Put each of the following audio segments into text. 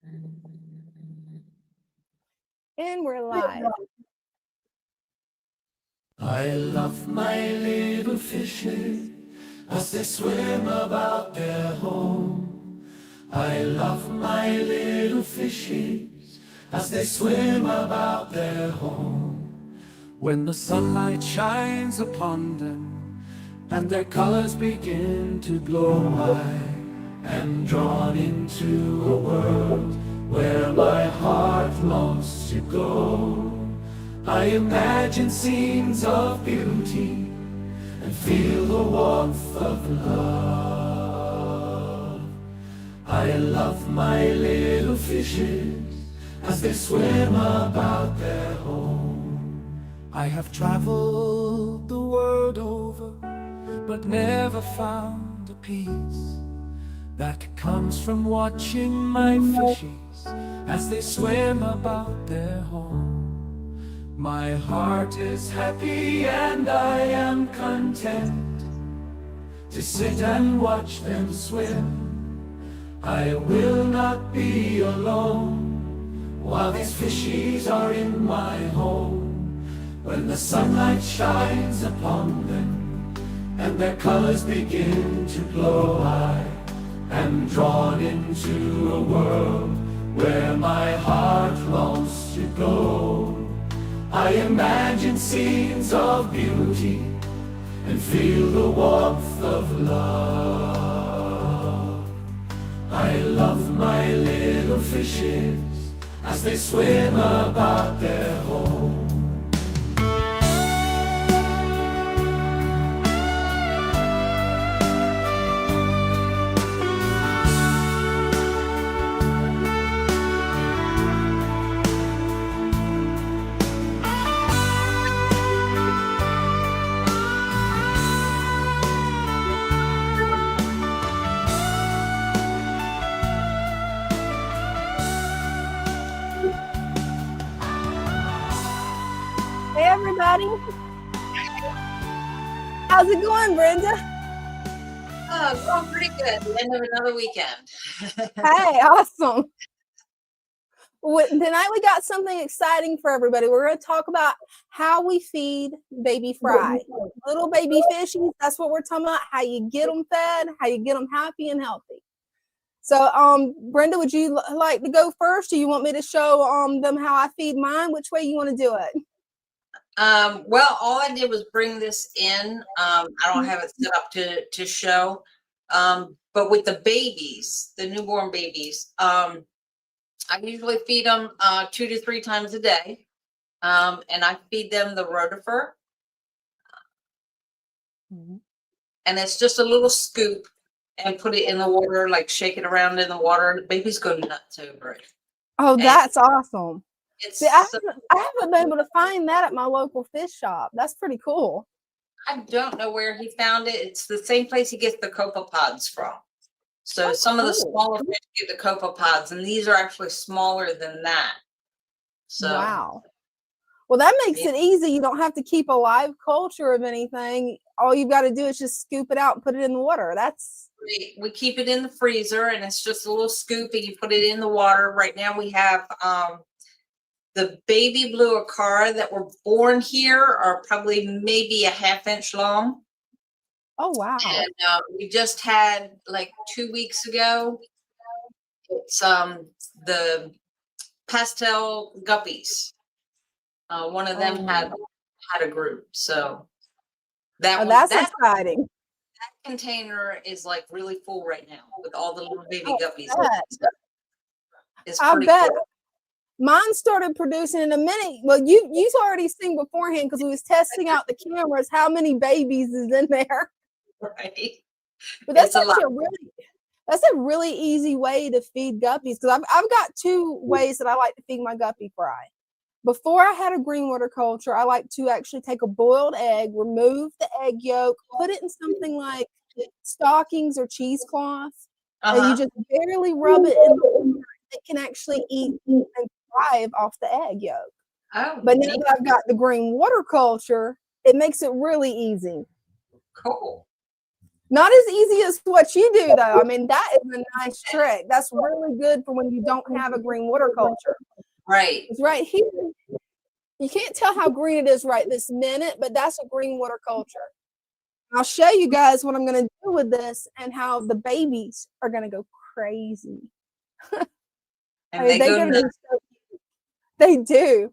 And we're live. I love my little fishes as they swim about their home. I love my little fishes as they swim about their home. When the sunlight shines upon them and their colors begin to glow, I am drawn into a world where my heart longs to go. I imagine scenes of beauty and feel the warmth of love. I love my little fishes as they swim about their home. I have traveled the world over, but never found a peace that comes from watching my fishes as they swim about their home. My heart is happy and I am content to sit and watch them swim. I will not be alone while these fishies are in my home. When the sunlight shines upon them and their colors begin to glow, I am drawn into a world where my heart longs to go. I imagine scenes of beauty and feel the warmth of love. I love my little fishes as they swim about their home. Hey, everybody. How's it going, Brenda? Going pretty good. The end of another weekend. Hey, awesome. Tonight we got something exciting for everybody. We're going to talk about how we feed baby fry. Little baby fishies, that's what we're talking about, how you get them fed, how you get them happy and healthy. So, Brenda, would you like to go first? Do you want me to show them how I feed mine? Which way you want to do it? Well, all I did was bring this in. I don't have it set up to show. But with the babies, the newborn babies, I usually feed them 2 to 3 times a day. And I feed them the rotifer. And it's just a little scoop and put it in the water, like shake it around in the water. The babies go nuts over it. Oh, that's awesome. It's I haven't been able to find that at my local fish shop. That's pretty cool. I don't know where he found it. It's the same place he gets the copepods from. So some of the smaller fish get the copepods, and these are actually smaller than that. So wow. Well, that makes it easy. You don't have to keep a live culture of anything. All you've got to do is just scoop it out and put it in the water. We keep it in the freezer, and it's just a little scoop, and you put it in the water. Right now we have the baby blue acara that were born here are probably maybe a ½ inch long. Oh, wow. And we just had, like 2 weeks ago, it's the pastel guppies. One of them had a group. So that's exciting. That container is like really full right now with all the little baby guppies. I bet. Cool. Mine started producing in a minute. Well, you've already seen beforehand because we was testing out the cameras how many babies is in there. Right. But that's actually a really easy way to feed guppies because I've got 2 ways that I like to feed my guppy fry. Before I had a green water culture, I like to actually take a boiled egg, remove the egg yolk, put it in something like stockings or cheesecloth, and you just barely rub it in the water. It can actually eat and thrive off the egg yolk. But now that I've got the green water culture, it makes it really easy. Cool. Not as easy as what you do, though. I mean, that is a nice trick. That's really good for when you don't have a green water culture. Right. It's right here. You can't tell how green it is right this minute, but that's a green water culture. I'll show you guys what I'm going to do with this and how the babies are going to go crazy. And they go nuts. They do.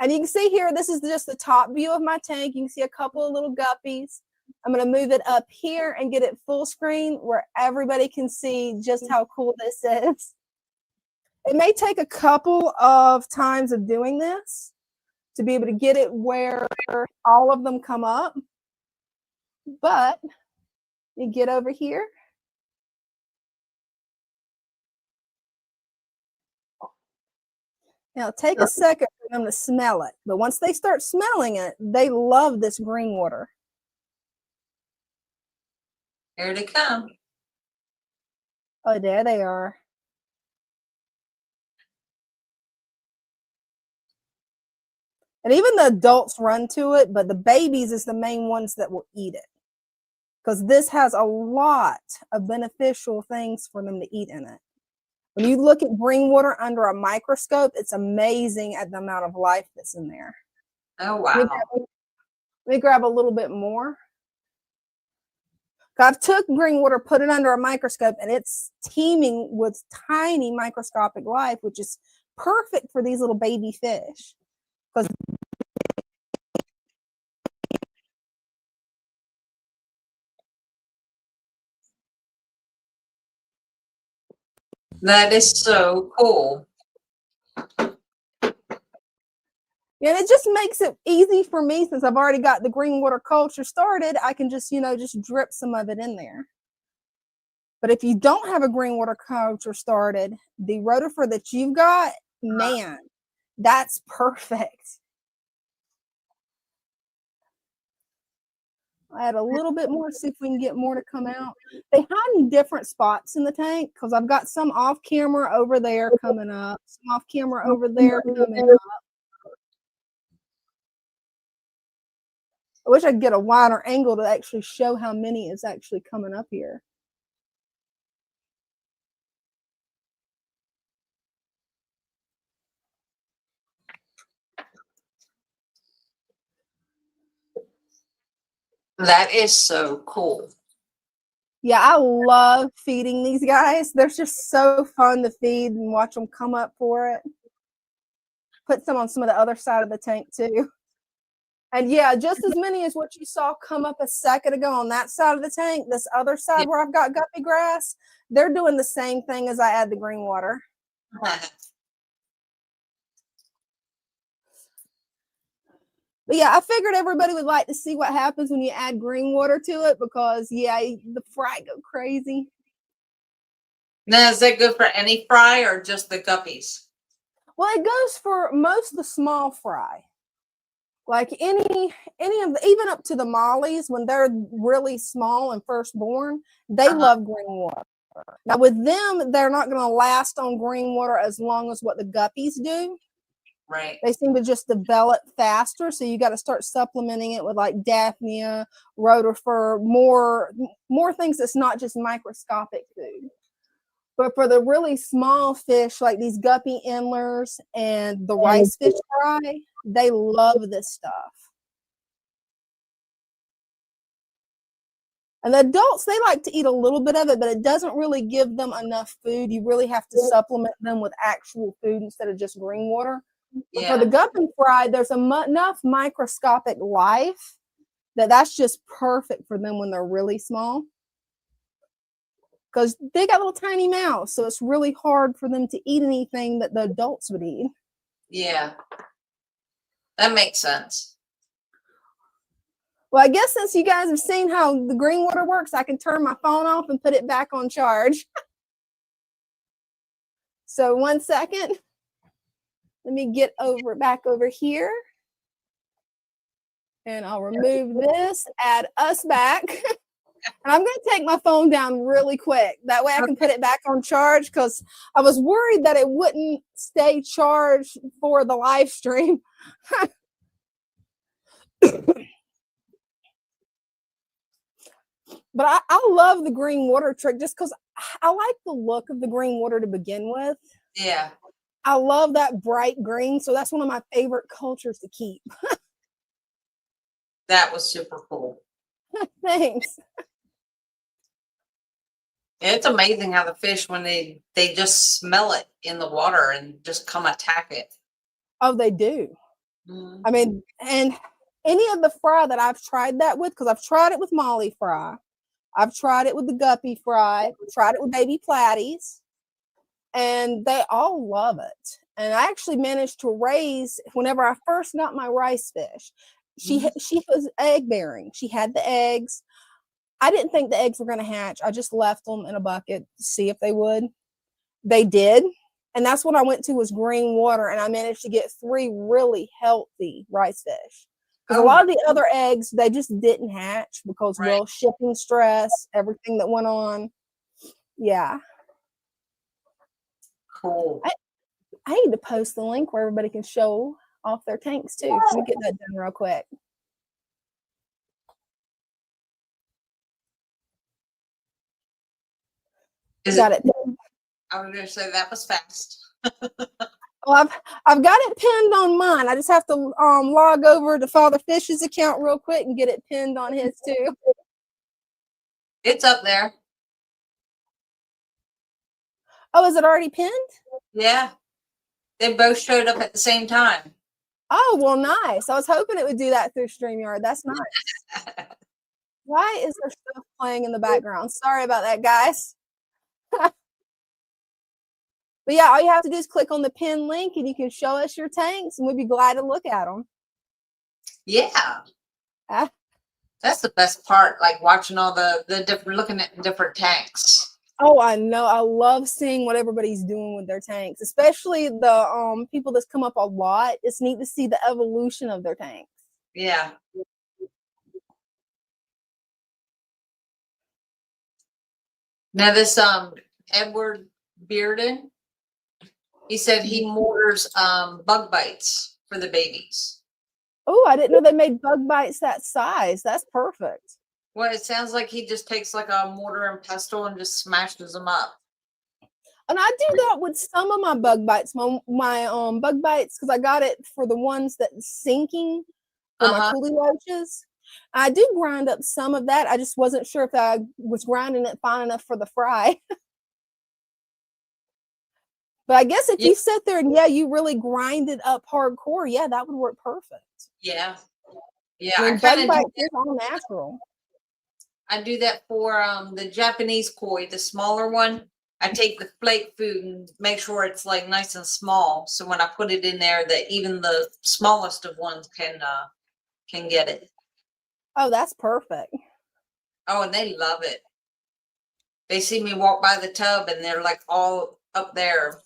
And you can see here, this is just the top view of my tank. You can see a couple of little guppies. I'm going to move it up here and get it full screen where everybody can see just how cool this is. It may take a couple of times of doing this to be able to get it where all of them come up. But you get over here. Now, take a second for them to smell it. But once they start smelling it, they love this green water. Here they come. Oh, there they are. And even the adults run to it, but the babies is the main ones that will eat it. Because this has a lot of beneficial things for them to eat in it. When you look at green water under a microscope, it's amazing at the amount of life that's in there. Oh, wow. Let me grab a little bit more. I've took green water, put it under a microscope, and it's teeming with tiny microscopic life, which is perfect for these little baby fish. Because that is so cool. and it just makes it easy for me since I've already got the green water culture started. I can just, just drip some of it in there. But if you don't have a green water culture started, the rotifer that you've got, man, that's perfect. I add a little bit more, see if we can get more to come out. They hide in different spots in the tank because I've got some off camera over there coming up, some off camera over there coming up. I wish I could get a wider angle to actually show how many is actually coming up here. That is so cool. Yeah, I love feeding these guys. They're just so fun to feed and watch them come up for it. Put some on some of the other side of the tank too. And yeah, just as many as what you saw come up a second ago on that side of the tank, this other side where I've got guppy grass, they're doing the same thing as I add the green water. But yeah, I figured everybody would like to see what happens when you add green water to it because, yeah, the fry go crazy. Now, is that good for any fry or just the guppies? Well, it goes for most of the small fry. Like any of the, even up to the mollies, when they're really small and first born, they love green water. Now with them, they're not going to last on green water as long as what the guppies do. Right. They seem to just develop faster. So you got to start supplementing it with like Daphnia, rotifer, more things that's not just microscopic food. But for the really small fish, like these guppy endlers and the rice fish fry, they love this stuff. And the adults, they like to eat a little bit of it, but it doesn't really give them enough food. You really have to supplement them with actual food instead of just green water. But for the guppy fry, there's enough microscopic life that's just perfect for them when they're really small. Because they got little tiny mouths, so it's really hard for them to eat anything that the adults would eat. Yeah, that makes sense. Well, I guess since you guys have seen how the green water works, I can turn my phone off and put it back on charge. So 1 second. Let me get back over here. And I'll remove this, add us back. And I'm going to take my phone down really quick. That way I can put it back on charge because I was worried that it wouldn't stay charged for the live stream. But I love the green water trick just because I like the look of the green water to begin with. Yeah, I love that bright green, so that's one of my favorite cultures to keep. that was super cool. Thanks. It's amazing how the fish, when they just smell it in the water and just come attack it. Oh, they do. Mhm. I mean, and any of the fry that I've tried that with, because I've tried it with Molly fry, I've tried it with the guppy fry, tried it with baby platies, and they all love it. And I actually managed to raise, whenever I first got my rice fish, Mhm. she was egg bearing. She had the eggs. I didn't think the eggs were going to hatch. I just left them in a bucket to see if they would. They did. And that's what I went to, was green water, and I managed to get 3 really healthy rice fish. Because a Oh, lot of the other eggs, they just didn't hatch because, right. well, shipping stress, everything that went on. Yeah. Cool. I need to post the link where everybody can show off their tanks too. Let me get that done real quick. Is Got it? it. I was gonna say that was fast. Well, I've got it pinned on mine. I just have to log over to Father Fish's account real quick and get it pinned on his too. It's up there. Oh, is it already pinned? Yeah, they both showed up at the same time. Oh, well, nice. I was hoping it would do that through StreamYard. That's nice. Why is there stuff playing in the background? Sorry about that, guys. But yeah, all you have to do is click on the pin link and you can show us your tanks and we'd be glad to look at them. Yeah, Ah, that's the best part. Like watching all the different, looking at different tanks. oh, I know. I love seeing what everybody's doing with their tanks, especially the people that's come up a lot. It's neat to see the evolution of their tanks. Yeah. Now this Edward Bearden, he said he mortars bug bites for the babies. Oh, I didn't know they made bug bites that size. That's perfect. Well, it sounds like he just takes like a mortar and pestle and just smashes them up. And I do that with some of my bug bites. My bug bites, because I got it for the ones that's sinking for my coolie roaches. I do grind up some of that. I just wasn't sure if I was grinding it fine enough for the fry. But I guess if Yeah. you sit there and, yeah, you really grind it up hardcore, yeah, that would work perfect. Yeah. Yeah. I I mean, kind bug of bites is all natural. I do that for the Japanese koi, the smaller one. I take the flake food and make sure it's like nice and small. So when I put it in there, that even the smallest of ones can get it. Oh, that's perfect. Oh, and they love it. They see me walk by the tub and they're like all up there.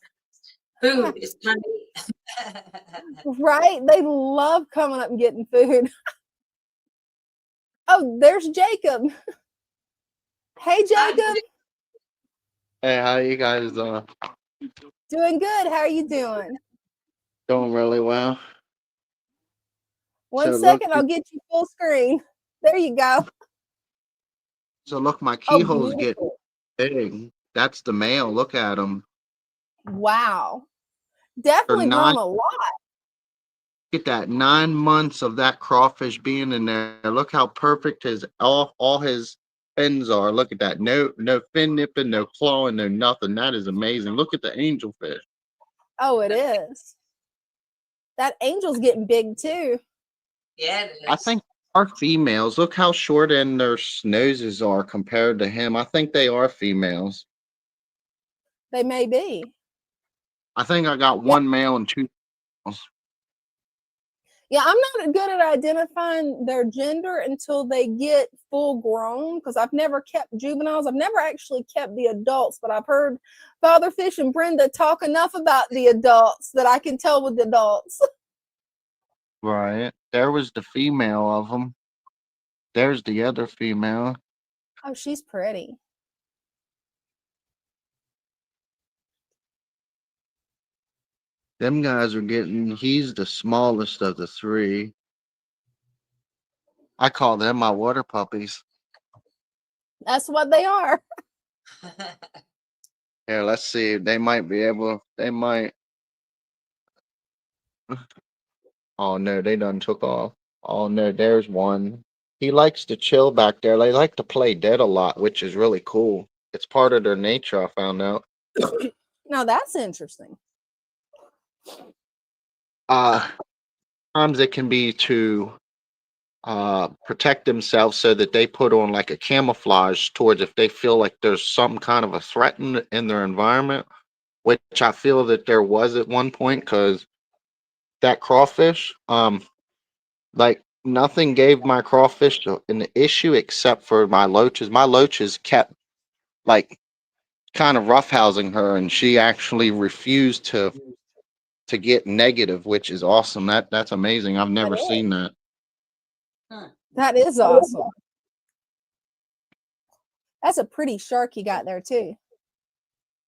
Food is time to eat. Right? They love coming up and getting food. Oh, there's Jacob. Hey, Jacob. Hey, how you guys doing? Doing good. How are you doing? Doing really well. One So look, second, I'll get you full screen. There you go. my Oh, keyhole's getting beautiful. big. That's the male. Look at them. Wow. For Definitely nine, grown a lot. get that 9 months of that crawfish being in there. Look how perfect his all his fins are. Look at that. No fin nipping, no clawing, no nothing. That is amazing. Look at the angelfish. Oh, it is. That angel's getting big too. Yeah, it I is. think our females. Look how short in their noses are compared to him. I think they are females. They may be. I think I got Yeah. one male and two females. Yeah, I'm not good at identifying their gender until they get full grown because I've never kept juveniles. I've never actually kept the adults, but I've heard Father Fish and Brenda talk enough about the adults that I can tell with the adults. Right. There was the female of them. There's the other female. Oh, she's pretty. Them guys are getting, he's the smallest of the three. I call them my water puppies. That's what they are. Here, let's see. They might be able. They might. Oh no, they done took off. Oh no, there's one. He likes to chill back there. They like to play dead a lot, which is really cool. It's part of their nature, I found out. Now that's interesting. Uh Sometimes it can be to protect themselves so that they put on like a camouflage towards if they feel like there's some kind of a threat in their environment, which I feel that there was at one point because that crawfish, like nothing gave my crawfish an issue except for my loaches. My loaches kept like kind of roughhousing her, and she actually refused to get negative, which is awesome. That's amazing. I've never seen that. That is awesome. That's a pretty shark you got there too.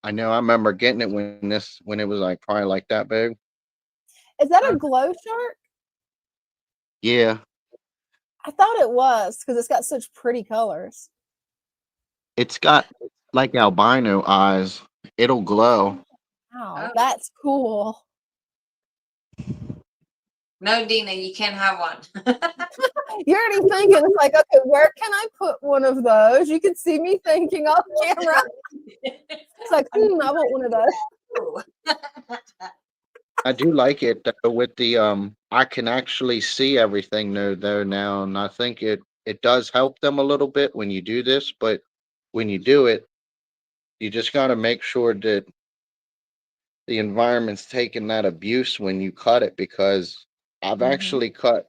I know. I remember getting it when it was like probably like that big. Is that a glow shark? Yeah, I thought it was because it's got such pretty colors. it's got like albino eyes. It'll glow. Wow, Oh. that's cool. No, Dina, you can't have one. You're already thinking, it's like, okay, where can I put one of those? You can see me thinking off camera. It's like, I want one of those. I do like it though, with the I can actually see everything though now, and I think it does help them a little bit when you do this, but when you do it, you just got to make sure that the environment's taking that abuse when you cut it, because I've actually cut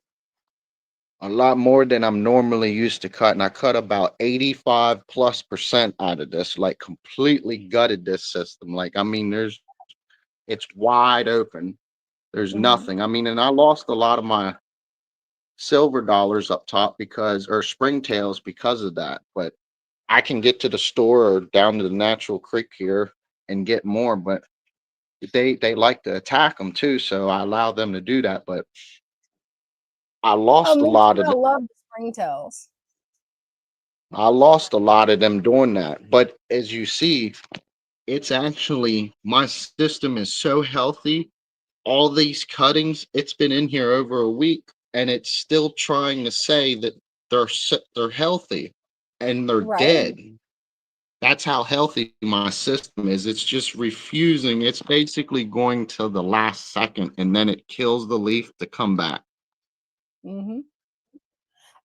a lot more than I'm normally used to cutting. I cut about 85+% out of this, like completely gutted this system. Like, I mean, it's wide open. There's nothing. I mean, and I lost a lot of my silver dollars up top or springtails because of that. But I can get to the store or down to the natural creek here and get more. But they like to attack them too, so I allow them to do that. But I lost a Me lot too. of I them. love the springtails. I lost a lot of them doing that. But as you see, it's actually, my system is so healthy. All these cuttings, it's been in here over a week, and it's still trying to say that they're healthy and they're Right. dead. That's how healthy my system is. It's just refusing. It's basically going to the last second, and then it kills the leaf to come back. And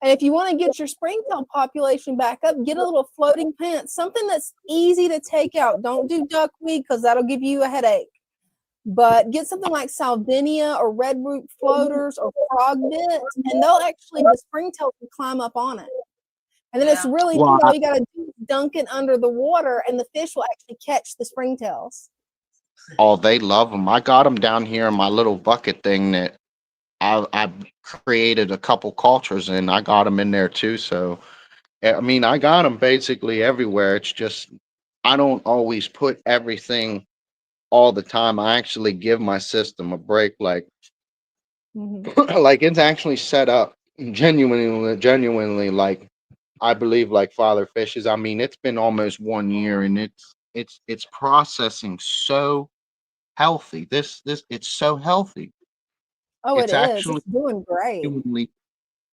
if you want to get your springtail population back up, get a little floating plant, something that's easy to take out. Don't do duckweed because that'll give you a headache. But get something like salvinia or redroot floaters or frog bits, and the springtail will climb up on it. And then it's really Well, all you got to do is dunk it under the water, and the fish will actually catch the springtails. Oh, they love them. I got them down here in my little bucket thing that I created a couple cultures in. I got them in there too. So, I mean, I got them basically everywhere. It's just I don't always put everything all the time. I actually give my system a break. Like, like it's actually set up genuinely like I believe like father fishes. I mean, it's been almost 1 year, and it's processing so healthy. This it's so healthy. Oh, it It's is. actually It's doing great.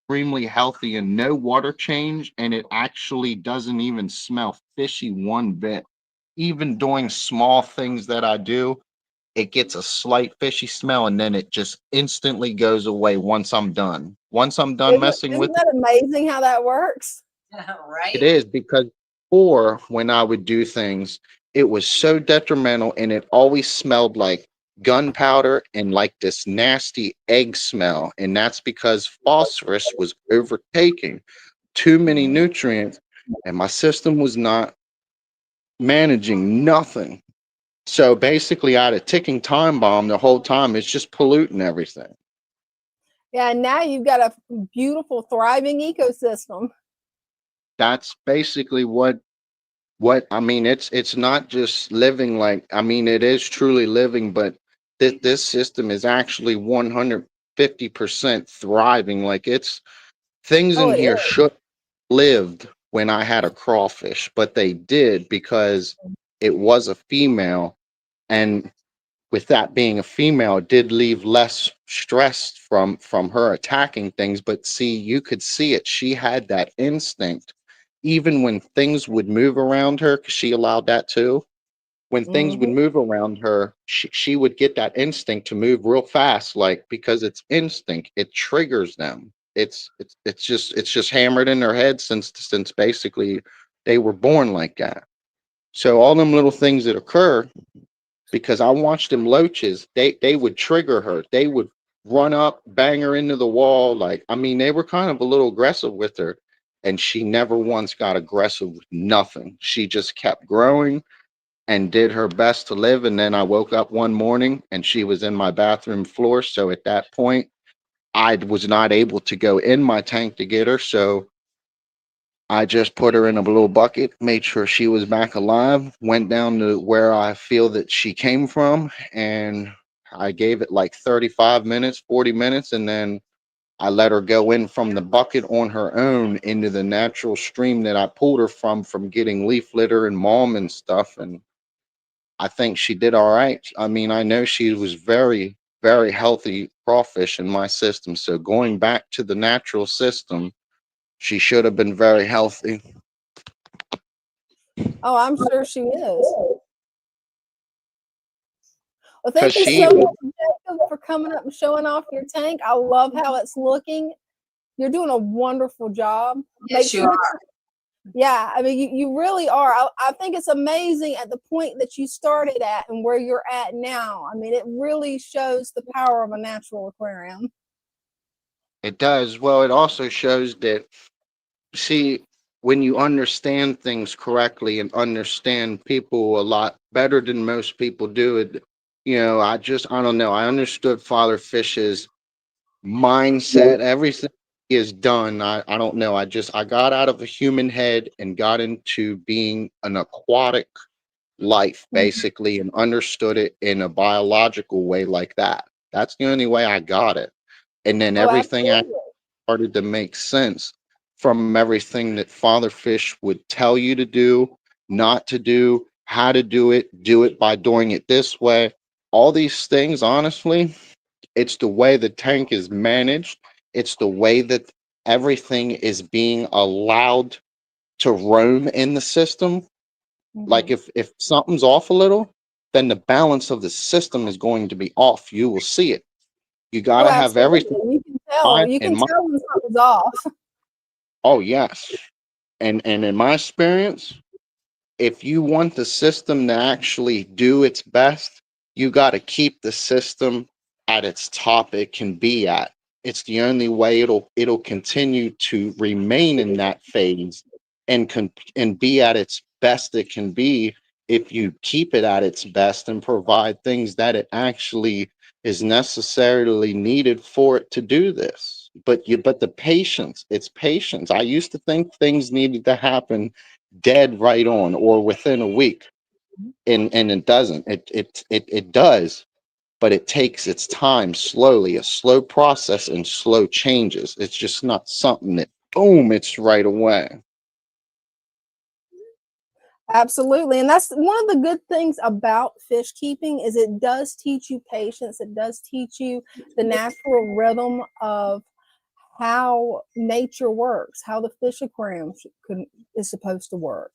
extremely healthy and no water change, and it actually doesn't even smell fishy one bit. Even doing small things that I do, it gets a slight fishy smell, and then it just instantly goes away once I'm done. Once I'm done messing Isn't with it, that amazing how that works? it Right? is, because before, when I would do things, it was so detrimental, and it always smelled like gunpowder and like this nasty egg smell. And that's because phosphorus was overtaking too many nutrients, and my system was not managing nothing. So basically, I had a ticking time bomb the whole time. It's just polluting everything. Yeah, and now you've got a beautiful, thriving ecosystem. That's basically what I mean. It's not just living, like, I mean, it is truly living, but this system is actually 150% thriving. Like, it's things Oh, in it here is. should lived, when I had a crawfish, but they did because it was a female. And with that being a female, it did leave less stress from her attacking things. But see, you could see it. She had that instinct. Even when things would move around her, because she allowed that too. When things would Mm-hmm. move around her, she would get that instinct to move real fast, like because it's instinct. It triggers them. It's just hammered in their head since basically they were born like that. So all them little things that occur, because I watched them loaches, they would trigger her. They would run up, bang her into the wall. Like, I mean, they were kind of a little aggressive with her, and she never once got aggressive with nothing. She just kept growing and did her best to live. And then I woke up one morning and she was in my bathroom floor. So at that point, I was not able to go in my tank to get her. So I just put her in a little bucket, made sure she was back alive, went down to where I feel that she came from, and I gave it like 35 minutes, 40 minutes, and then I let her go in from the bucket on her own into the natural stream that I pulled her from getting leaf litter and malm and stuff. And I think she did all right. I mean, I know she was very, very healthy crawfish in my system. So going back to the natural system, she should have been very healthy. Oh, I'm sure she is. Well, Because thank you she, so much, Jacob, for coming up and showing off your tank. I love how it's looking. You're doing a wonderful job. Make Yes, you sure, are. yeah, I mean, you really are. I think it's amazing at the point that you started at and where you're at now. I mean, it really shows the power of a natural aquarium. it does. Well, it also shows that, see, when you understand things correctly and understand people a lot better than most people do, it, I don't know. I understood Father Fish's mindset, everything he has done. I don't know. I got out of a human head and got into being an aquatic life, Mhm. basically, and understood it in a biological way like that. That's the only way I got it. And then Oh, everything absolutely. started to make sense from everything that Father Fish would tell you to do, not to do, how to do it by doing it this way. All these things, honestly, it's the way the tank is managed. It's the way that everything is being allowed to roam in the system. Like Mhm. if something's off a little, then the balance of the system is going to be off. You will see it. You got Oh, to have everything absolutely. You can tell. fine You in can mind. tell when something's off. Oh yes. And in my experience, if you want the system to actually do its best, you got to keep the system at its top it can be at. It's the only way it'll continue to remain in that phase and be at its best it can be if you keep it at its best and provide things that it actually is necessarily needed for it to do this. But the patience, it's patience. I used to think things needed to happen dead right on or within a week, and it doesn't. It does, but it takes its time, slowly, a slow process and slow changes. It's just not something that boom, it's right away. Absolutely. And that's one of the good things about fish keeping is it does teach you patience. It does teach you the natural rhythm of how nature works, how the fish aquarium is supposed to work.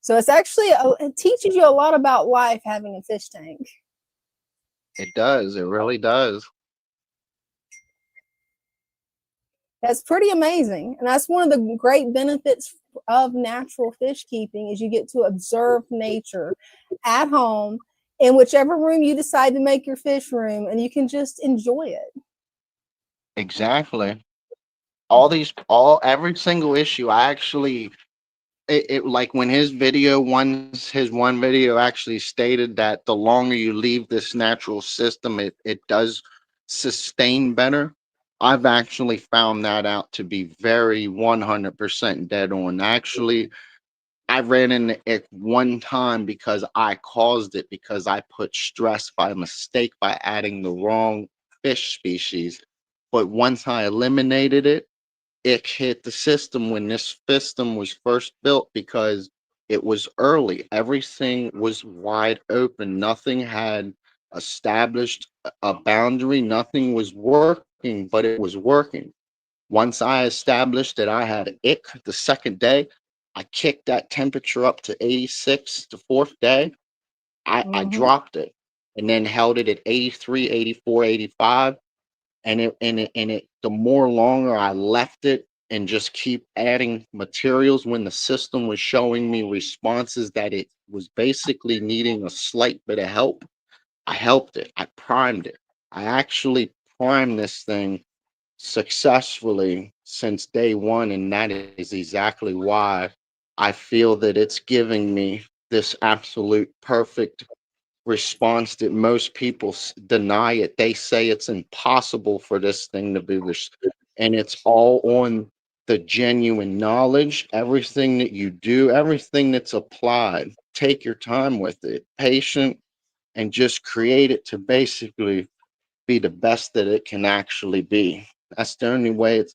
So it's actually it teaches you a lot about life having a fish tank. It does. It really does. That's pretty amazing. And that's one of the great benefits of natural fish keeping is you get to observe nature at home in whichever room you decide to make your fish room and you can just enjoy it. Exactly. Every single issue. I actually, it like when his one video actually stated that the longer you leave this natural system, it does sustain better. I've actually found that out to be very 100% dead on. Actually, I ran into it one time because I caused it because I put stress by mistake by adding the wrong fish species. But once I eliminated it, ick hit the system when this system was first built, because it was early. Everything was wide open. Nothing had established a boundary. Nothing was working, but it was working. Once I established that I had ick the second day, I kicked that temperature up to 86 the fourth day. I Mm-hmm. dropped it and then held it at 83, 84, 85. And it the more longer I left it and just keep adding materials, when the system was showing me responses that it was basically needing a slight bit of help, I helped it. I primed it. I actually primed this thing successfully since day one, and that is exactly why I feel that it's giving me this absolute perfect response that most people deny it. They say it's impossible for this thing to be and it's all on the genuine knowledge. Everything that you do, everything that's applied, take your time with it, patient, and just create it to basically be the best that it can actually be. That's the only way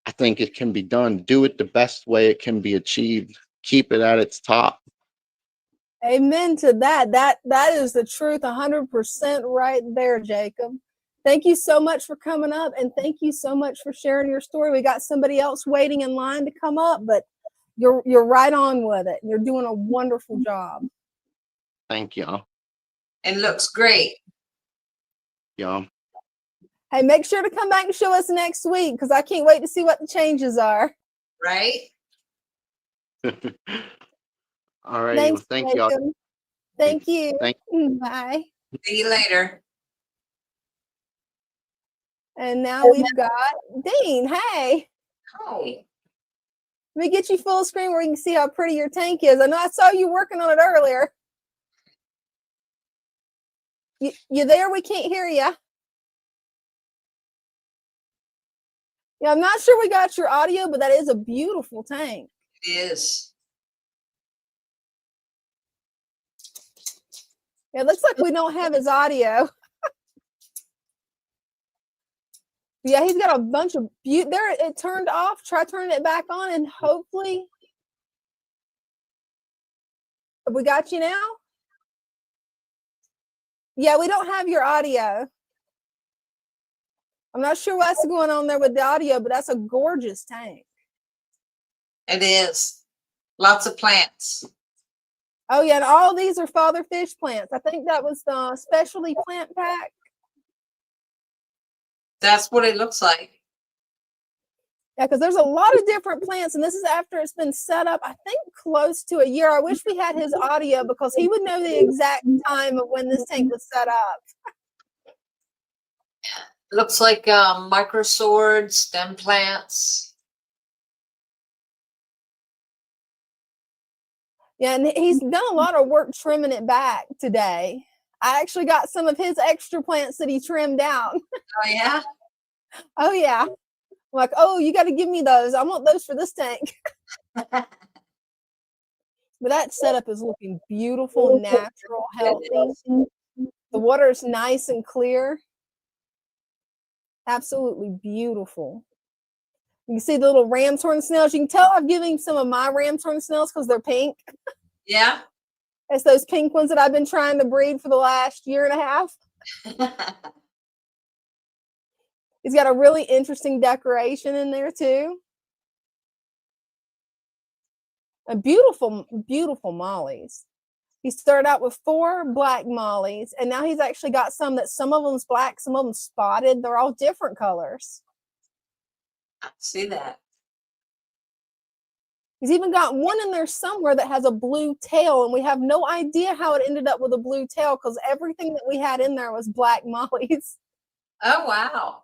I think it can be done. Do it the best way it can be achieved. Keep it at its top. Amen to that. That is the truth, 100% right there, Jacob. Thank you so much for coming up, and thank you so much for sharing your story. We got somebody else waiting in line to come up, but you're right on with it. You're doing a wonderful job. Thank y'all. It looks great. Y'all. Hey, make sure to come back and show us next week, because I can't wait to see what the changes are. Right? All right. Thanks, Well, thank y'all. Jacob. Thank you. Thank Bye. See you later. And now we've got Dean. Hey. Hi. Let me get you full screen where you can see how pretty your tank is. I know I saw you working on it earlier. You there? We can't hear you. Yeah, I'm not sure we got your audio, but that is a beautiful tank. It is. Yeah, it looks like we don't have his audio. Yeah, he's got a bunch of there. It turned off. Try turning it back on, and hopefully, have we got you now? Yeah, we don't have your audio. I'm not sure what's going on there with the audio, but that's a gorgeous tank. It is. Lots of plants. Oh yeah, and all these are father fish plants. I think that was the specialty plant pack. That's what it looks like. Yeah, because there's a lot of different plants, and this is after it's been set up, I think, close to a year. I wish we had his audio, because he would know the exact time of when this tank was set up. Looks like microsword, stem plants. Yeah, and he's done a lot of work trimming it back today. I actually got some of his extra plants that he trimmed down. Oh, yeah? Oh, yeah. I'm like, oh, you got to give me those. I want those for this tank. But that setup is looking beautiful, natural, healthy. The water is nice and clear. Absolutely beautiful. You can see the little ram's horn snails. You can tell I've given him some of my ram's horn snails because they're pink. Yeah. It's those pink ones that I've been trying to breed for the last year and a half. He's got a really interesting decoration in there too. And beautiful, beautiful mollies. He started out with 4 black mollies, and now he's actually got some of them's black, some of them spotted. They're all different colors. I see that. He's even got one in there somewhere that has a blue tail, and we have no idea how it ended up with a blue tail, because everything that we had in there was black mollies. Oh, wow.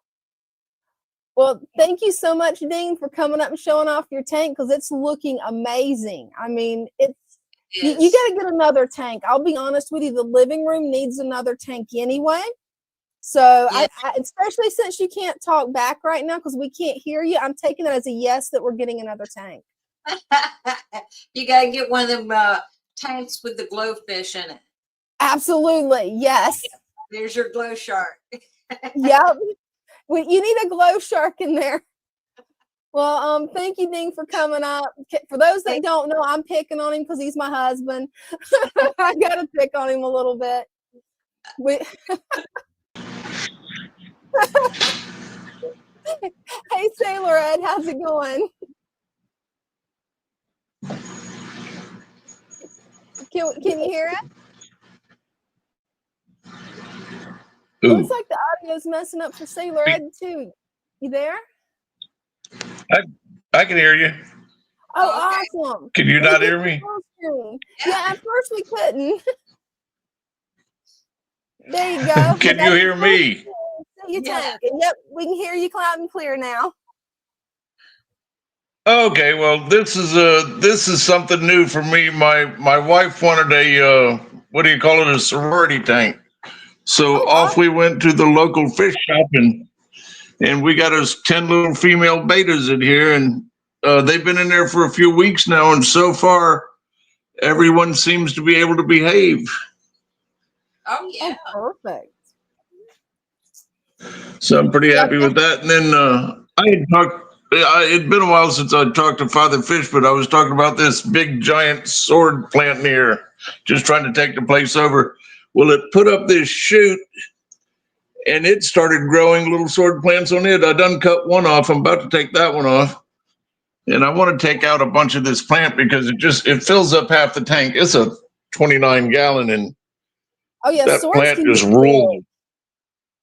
Well, thank you so much, Dean, for coming up and showing off your tank, because it's looking amazing. I mean, you got to get another tank. I'll be honest with you, the living room needs another tank anyway. So, Yes. I especially since you can't talk back right now because we can't hear you, I'm taking it as a yes that we're getting another tank. You got to get one of them tanks with the glowfish in it. Absolutely, yes. There's your glow shark. Yep. You need a glow shark in there. Well, thank you, Ding, for coming up. For those that don't know, I'm picking on him because he's my husband. I got to pick on him a little bit. Hey, Sailor Ed, how's it going? Can you hear it? Looks like the audio's messing up for Sailor Ed too. You there? I can hear you. Oh, okay. Awesome. Can you not hear me? Yeah, at first we couldn't. There you go. Can you hear me? Yep, we can hear you loud and clear now. Okay, well, this is something new for me. My wife wanted a what do you call it, a sorority tank. So off we went to the local fish shop and we got us 10 little female betas in here, and they've been in there for a few weeks now, and so far everyone seems to be able to behave. Oh yeah. Oh, perfect. So I'm pretty happy with that. And then I had talked. It'd been a while since I talked to Father Fish, but I was talking about this big giant sword plant here, just trying to take the place over. Well, it put up this shoot, and it started growing little sword plants on it. I done cut one off. I'm about to take that one off, and I want to take out a bunch of this plant because it fills up half the tank. It's a 29-gallon, and that plant just rules.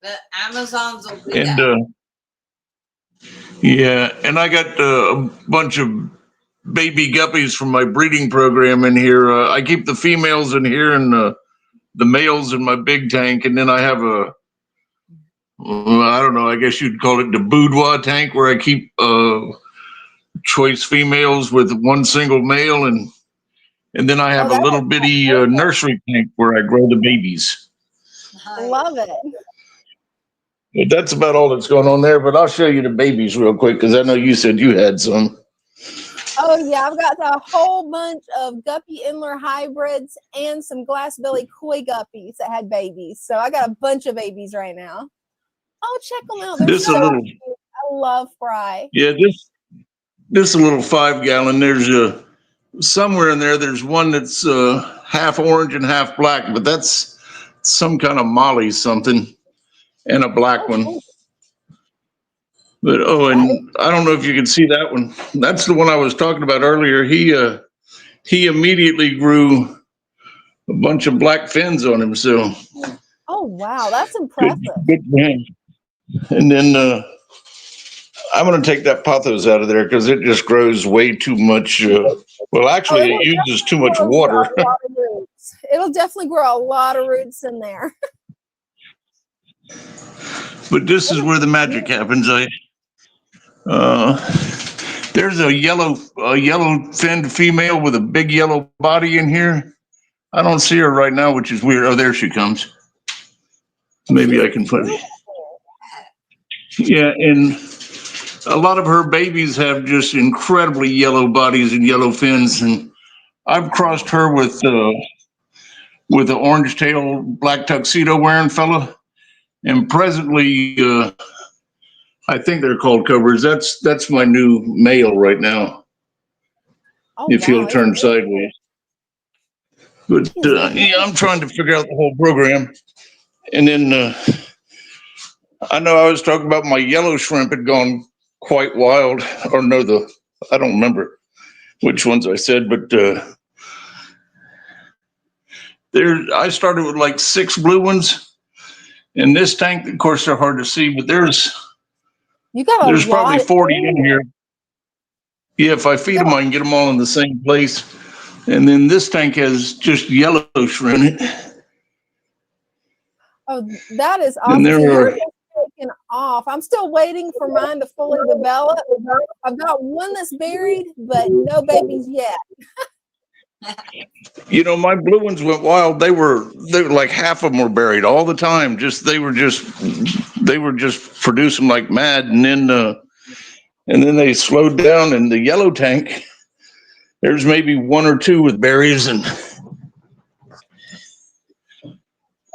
The Amazons will do and that. Yeah, and I got a bunch of baby guppies from my breeding program in here. I keep the females in here and the males in my big tank, and then I have I don't know, I guess you'd call it the boudoir tank, where I keep choice females with one single male, and then I have a little bitty nursery tank where I grow the babies. I love it. But that's about all that's going on there, but I'll show you the babies real quick because I know you said you had some. Oh, yeah, I've got a whole bunch of guppy Endler hybrids and some glass belly koi guppies that had babies. So I got a bunch of babies right now. Oh, check them out. They're so cute. I love Fry. Yeah, this a little 5-gallon. There's somewhere in there's one that's half orange and half black, but that's some kind of Molly something. And a black one. But and I don't know if you can see that one. That's the one I was talking about earlier. He immediately grew a bunch of black fins on him. So oh wow, that's impressive. Good for him. And then I'm gonna take that pothos out of there because it just grows way too much. Well, actually, it uses too much water. It'll definitely grow a lot of roots in there. But this is where the magic happens. There's a yellow finned female with a big yellow body in here. I don't see her right now, which is weird. Oh, there she comes. Maybe I can put it. Yeah, and a lot of her babies have just incredibly yellow bodies and yellow fins, and I've crossed her with the orange tail black tuxedo wearing fella. And presently, I think they're called cobras. That's my new male right now. Oh, if you'll turn sideways. But yeah, I'm trying to figure out the whole program. And then I know I was talking about my yellow shrimp had gone quite wild. Or no, I don't remember which ones I said, but I started with like 6 blue ones. In this tank, of course, they're hard to see, but there's probably 40 in here. Yeah, if I feed them, I can get them all in the same place. And then this tank has just yellow shrimp in it. Oh, that is awesome. Yours is taken off. I'm still waiting for mine to fully develop. I've got one that's buried, but no babies yet. You know, my blue ones went wild. They were like half of them were buried all the time. They were just producing like mad. And then they slowed down. In the yellow tank, there's maybe 1 or 2 with berries. And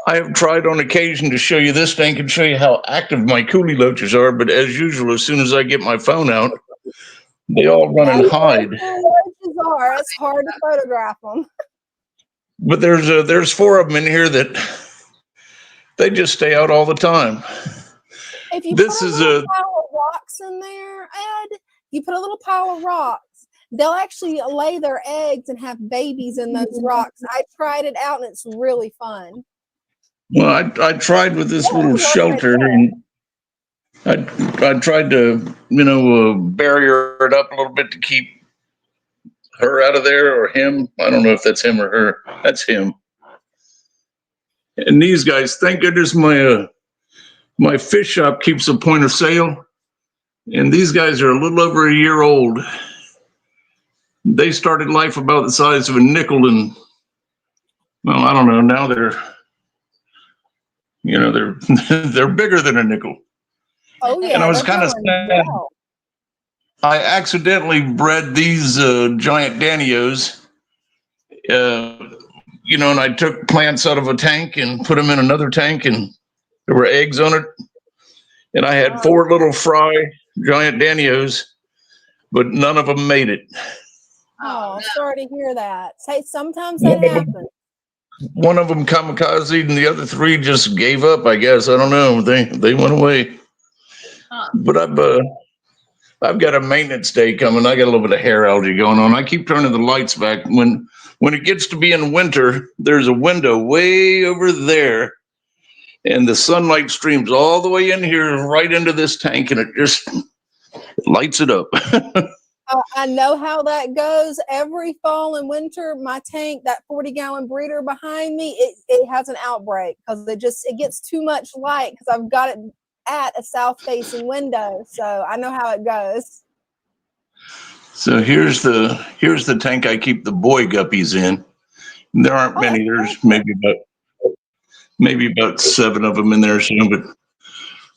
I have tried on occasion to show you this tank and show you how active my coolie loaches are. But as usual, as soon as I get my phone out, They all run and hide. It's hard to photograph them. But there's 4 of them in here that they just stay out all the time. If you This put a is little a pile of rocks in there, Ed, you put a little pile of rocks, they'll actually lay their eggs and have babies in those rocks. I tried it out and it's really fun. well, I tried with this little shelter, and I tried to barrier it up a little bit to keep her out of there, or him. I don't know if that's him or her. That's him. And these guys, thank goodness my fish shop keeps a point of sale, and these guys are a little over a year old. They started life about the size of a nickel, and well, I don't know. Now they're they're bigger than a nickel. Oh yeah, And I was kind of sad. well. I accidentally bred these giant Danios, and I took plants out of a tank and put them in another tank, and there were eggs on it. And I had 4 little fry giant Danios, but none of them made it. Oh, sorry to hear that. Hey, sometimes that happens. One of them kamikaze, and the other 3 just gave up, I guess. I don't know. They went away. But I've got a maintenance day coming. I got a little bit of hair algae going on. I keep turning the lights back. When it gets to be in winter, there's a window way over there, and the sunlight streams all the way in here, right into this tank, and it just lights it up. I know how that goes. Every fall and winter, my tank, that 40-gallon breeder behind me, it has an outbreak because it gets too much light because I've got it at a south-facing window, so I know how it goes. So here's the tank I keep the boy guppies in. There aren't many. There's maybe about 7 of them in there soon, but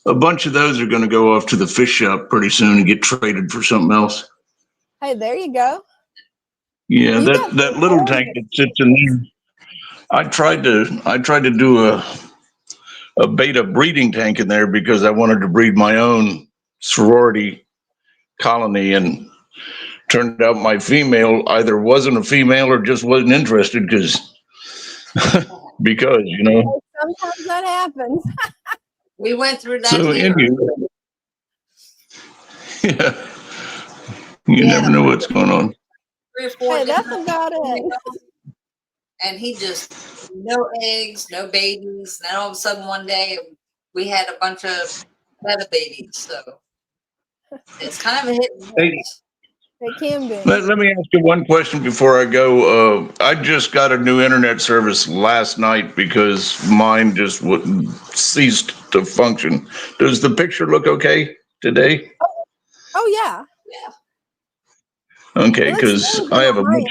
a bunch of those are going to go off to the fish shop pretty soon and get traded for something else. Hey, there you go. Yeah, that little tank that sits in there. I tried to do a beta breeding tank in there because I wanted to breed my own sorority colony, and turned out my female either wasn't a female or just wasn't interested because sometimes that happens. We went through that. So yeah, you never know what's going on. 3 or 4 Hey, that's about it. And he just no eggs, no babies. Then all of a sudden one day we had a bunch of meta babies. So it's kind of a hit and miss. It can be. Let me ask you one question before I go. I just got a new internet service last night because mine just wouldn't ceased to function. Does the picture look okay today? Oh yeah. Okay, because I have a bunch.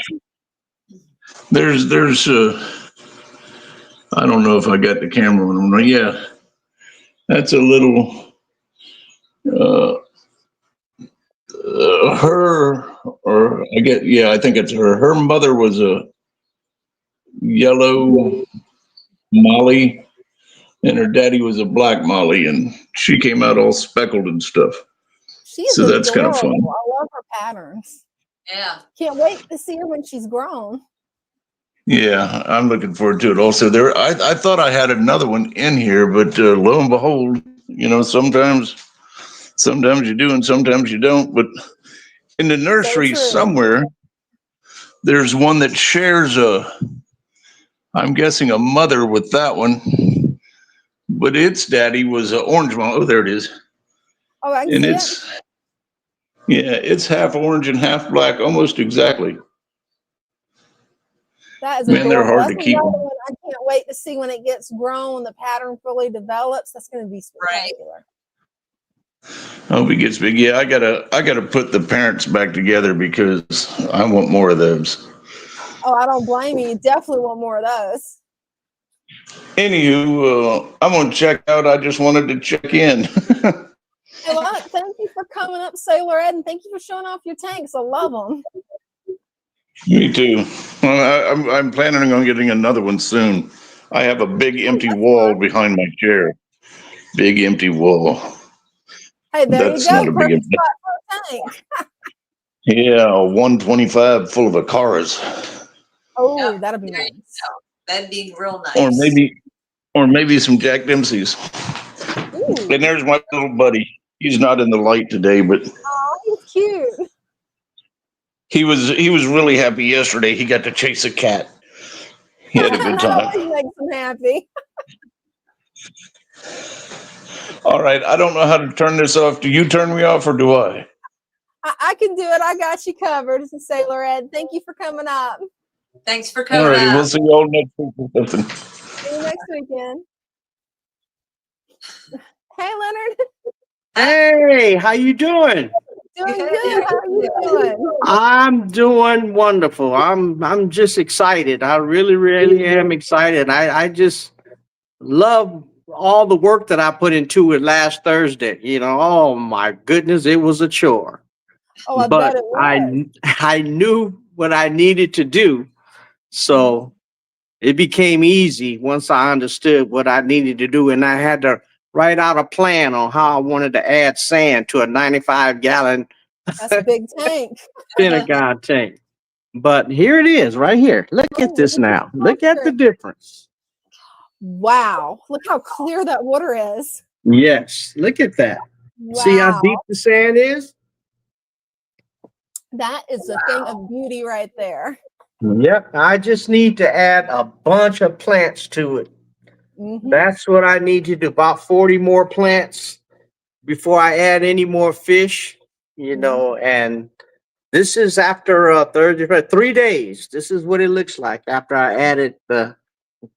There's I don't know if I got the camera on them. Yeah, that's a little her, or I think it's her. Her mother was a yellow Molly, and her daddy was a black Molly, and she came out all speckled and stuff. So that's kind of fun. I love her patterns. Yeah. Can't wait to see her when she's grown. Yeah, I'm looking forward to it. Also, I thought I had another one in here, but lo and behold, sometimes you do and sometimes you don't. But in the nursery somewhere, there's one that shares I'm guessing a mother with that one, but its daddy was an orange one. Oh, there it is. Oh, I can see it. It's half orange and half black, almost exactly. That is they're hard to keep. I can't wait to see when it gets grown, the pattern fully develops. That's going to be spectacular. I hope it gets big. Yeah, I gotta put the parents back together because I want more of those. Oh, I don't blame you. You definitely want more of those. Anywho, I'm gonna check out. I just wanted to check in. Hey, look, thank you for coming up, Sailor Ed, and thank you for showing off your tanks. I love them. Me too. Well, I'm planning on getting another one soon. I have a big empty wall behind my chair. Big empty wall. Hey, there That's you go. not a big Perfect spot for a tank. Yeah, a 125 full of Acaras. Oh, Yeah, that'd be there you nice. go. That'd be real Or nice. maybe some Jack Dempsey's. Ooh, And there's my little buddy. He's not in the light today, but oh, he's cute. he was really happy yesterday. He got to chase a cat. He had a good That time. always makes him happy. All right, I don't know how to turn this off. Do you turn me off or do I? I can do it. I got you covered. It's a Sailor Ed. Thank you for coming up. Thanks for All coming righty, we'll up. see you all next week or something. See you next weekend. Hey, Leonard. Hey, how you doing? Doing good. How are you doing? I'm doing wonderful. I'm just excited. I really am excited. I just love all the work that I put into it last Thursday. You know, oh my goodness, it was a chore. Oh, I But bet it was. I knew what I needed to do. So it became easy once I understood what I needed to do, and I had to write out a plan on how I wanted to add sand to a 95-gallon That's a big tank. Pentagon tank. But here it is, right here. Look Oh, at this look now. at the Look at the picture. difference. Wow. Look how clear that water is. Yes, look at that. See how Wow. deep the sand is? That is a thing of beauty right there. Yep. I just need to add a bunch of plants to it. Mhm. That's what I need to do. About 40 more plants before I add any more fish, you know, and this is after 3 days. This is what it looks like after I added the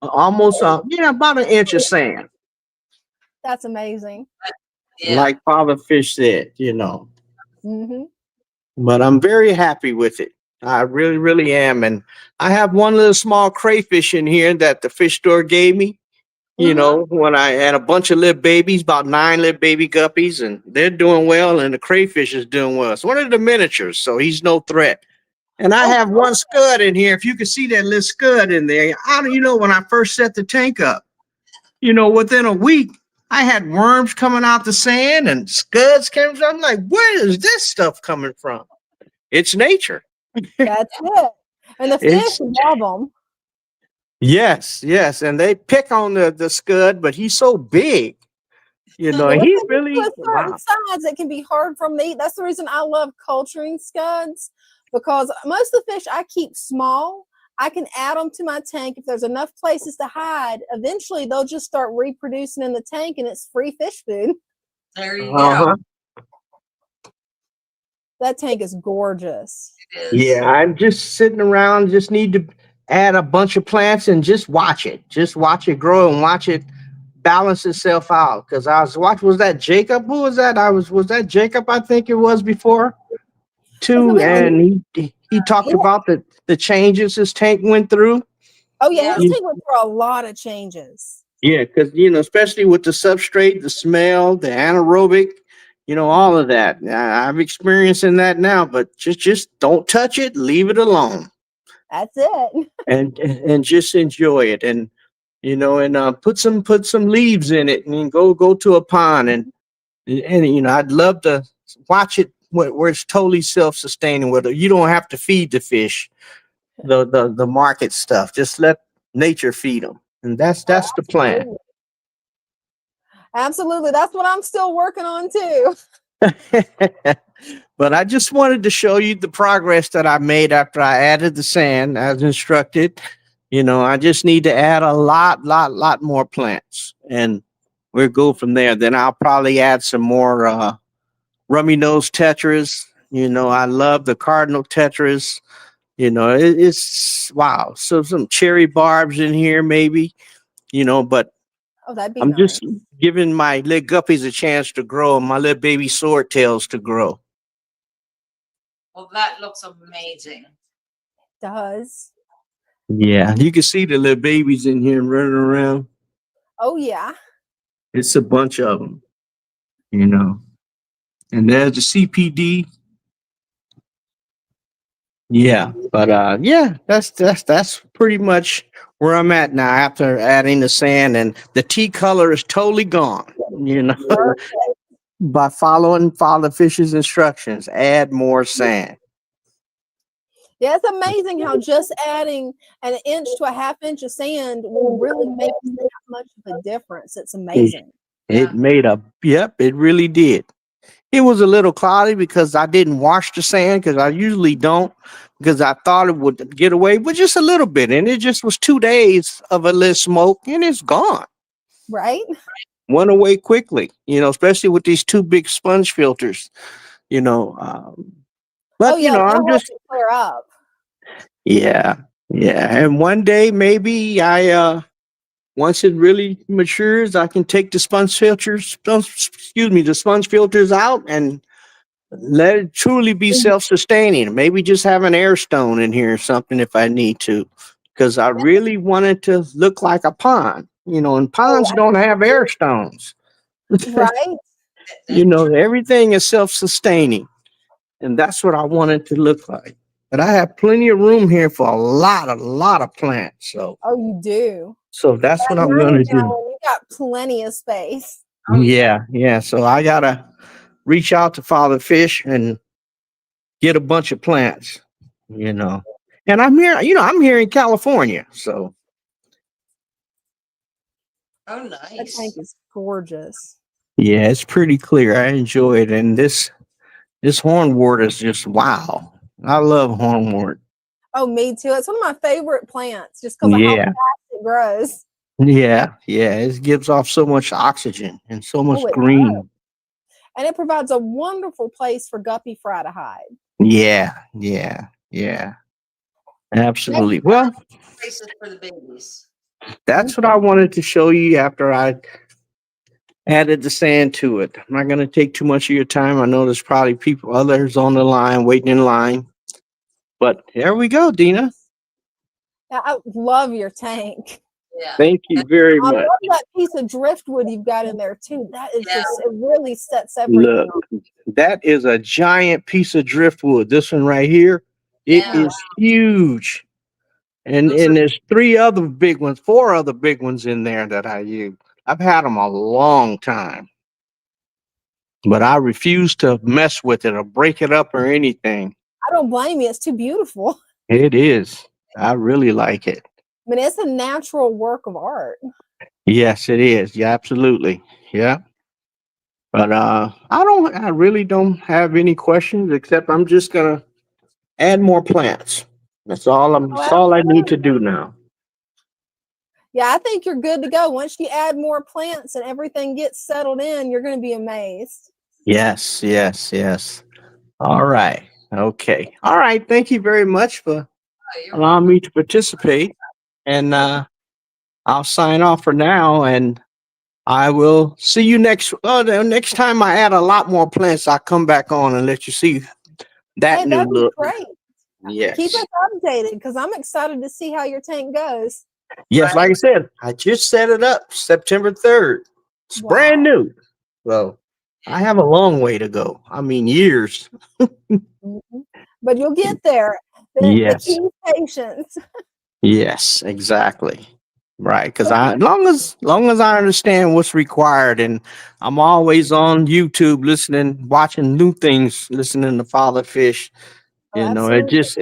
almost about an inch of sand. That's amazing. Yeah. Like Father Fish said, you know. Hmm. But I'm very happy with it. I really am. And I have one little small crayfish in here that the fish store gave me. You know, when I had a bunch of little babies, about 9 little baby guppies, and they're doing well, and the crayfish is doing well. It's one of the miniatures, so he's no threat. And I have one scud in here. If you can see that little scud in there, when I first set the tank up, within a week, I had worms coming out the sand and scuds came from. I'm like, where is this stuff coming from? It's nature. That's it. And the It's- fish love them. Yes. And they pick on the scud, but he's so big. He's really To a certain wow. size, it can be hard for them to eat. That's the reason I love culturing scuds, because most of the fish I keep small. I can add them to my tank. If there's enough places to hide, eventually they'll just start reproducing in the tank, and it's free fish food. There you Uh-huh. go. That tank is gorgeous. It is. Yeah, I'm just sitting around, just need to add a bunch of plants and just watch it. Just watch it grow and watch it balance itself out. Because I was watching, was that Jacob? Who was that? Was that Jacob, I think it was before? Too, and he talked about the changes his tank went through. Oh yeah, Yeah. his tank went through a lot of changes. Yeah, because especially with the substrate, the smell, the anaerobic, all of that. I'm experiencing that now, but just don't touch it, leave it alone, That's it. and just enjoy it, and put some leaves in it, and go to a pond, and I'd love to watch it where it's totally self-sustaining, where you don't have to feed the fish, the market stuff. Just let nature feed them, and that's the plan. Absolutely. That's what I'm still working on too. But I just wanted to show you the progress that I made after I added the sand as instructed. I just need to add a lot more plants, and we'll go from there. Then I'll probably add some more rummy nose tetras. I love the cardinal tetras. It's wow. So some cherry barbs in here, maybe, but Oh, that'd be I'm nice. just giving my little guppies a chance to grow and my little baby swordtails to grow. Well, that looks amazing. Does. Yeah, you can see the little babies in here running around. Oh yeah. It's a bunch of them, And there's the CPD. Yeah, but yeah, that's pretty much where I'm at now after adding the sand, and the tea color is totally gone. By following Father Fish's instructions, add more sand. Yeah, it's amazing how just adding an inch to a half inch of sand will really make that much of a difference. It's amazing. It made yep, it really did. It was a little cloudy because I didn't wash the sand because I usually don't because I thought it would get away, but just a little bit. And it just was 2 days of a little smoke and it's gone. Right? Went away quickly, especially with these two big sponge filters, you know. But, Oh yeah, I'm that helps just, it clear up. yeah, yeah. And one day maybe once it really matures, I can take the the sponge filters out and let it truly be self-sustaining. Maybe just have an air stone in here or something if I need to, because I really want it to look like a pond. And ponds don't have air stones. Right? Everything is self-sustaining, and that's what I want it to look like. But I have plenty of room here for a lot of plants. So Oh, you do. that's what That I'm going 90 to do. gallon, you got plenty of space. Yeah. So I gotta reach out to Father Fish and get a bunch of plants. And I'm here. I'm here in California, so Oh, That nice. tank is gorgeous. yeah, it's pretty clear. I enjoy it, and this hornwort is just wow. I love hornwort. Oh, me too. It's one of my favorite plants just because of how Yeah, fast it grows. yeah. It gives off so much oxygen and so much Oh, it does. green. And it provides a wonderful place for guppy fry to hide. Yeah. Absolutely. Well, Places for the babies. that's what I wanted to show you after I added the sand to it. I'm not going to take too much of your time. I know there's probably others on the line, waiting in line. But there we go, Dina. I love your tank. Yeah. Thank you very I much. love that piece of driftwood you've got in there too. That is Yeah. it really sets everything Look, off. that is a giant piece of driftwood. This one right here, it Yeah. is huge. And Those are- there's four other big ones in there that I use. I've had them a long time, but I refuse to mess with it or break it up or anything. I don't blame you. It's too beautiful. It is. I really like it. I mean, it's a natural work of art. Yes, it is. Yeah, absolutely. Yeah. But I really don't have any questions except I'm just gonna add more plants. That's all I need to do now. Yeah, I think you're good to go. Once you add more plants and everything gets settled in, you're going to be amazed. Yes. All right. Okay. All right. Thank you very much for you're allowing me to participate. And I'll sign off for now, and I will see you the next time I add a lot more plants. I'll come back on and let you see that Hey, new that'd be look. great. Yes. Keep us updated because I'm excited to see how your tank goes. Yes, like I said, I just set it up September 3rd. It's brand new. So I have a long way to go. I mean, years. Mhm. But you'll get there. The key is patience. Yes, exactly. Right. Because long as I understand what's required, and I'm always on YouTube watching new things, listening to Father Fish. It Absolutely. just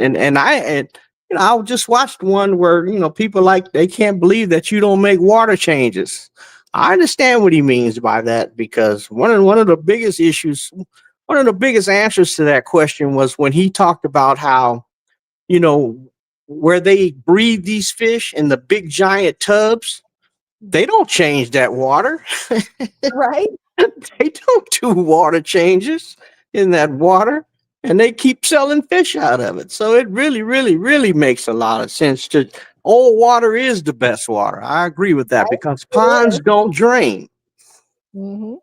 I just watched one where people they can't believe that you don't make water changes. I understand what he means by that because one of the biggest issues, one of the biggest answers to that question was when he talked about how you know where they breed these fish in the big giant tubs. They don't change that water. Right? They don't do water changes in that water, and they keep selling fish out of it. So it really makes a lot of sense to old water is the best water. I agree with that because ponds don't drain. Mm-hmm.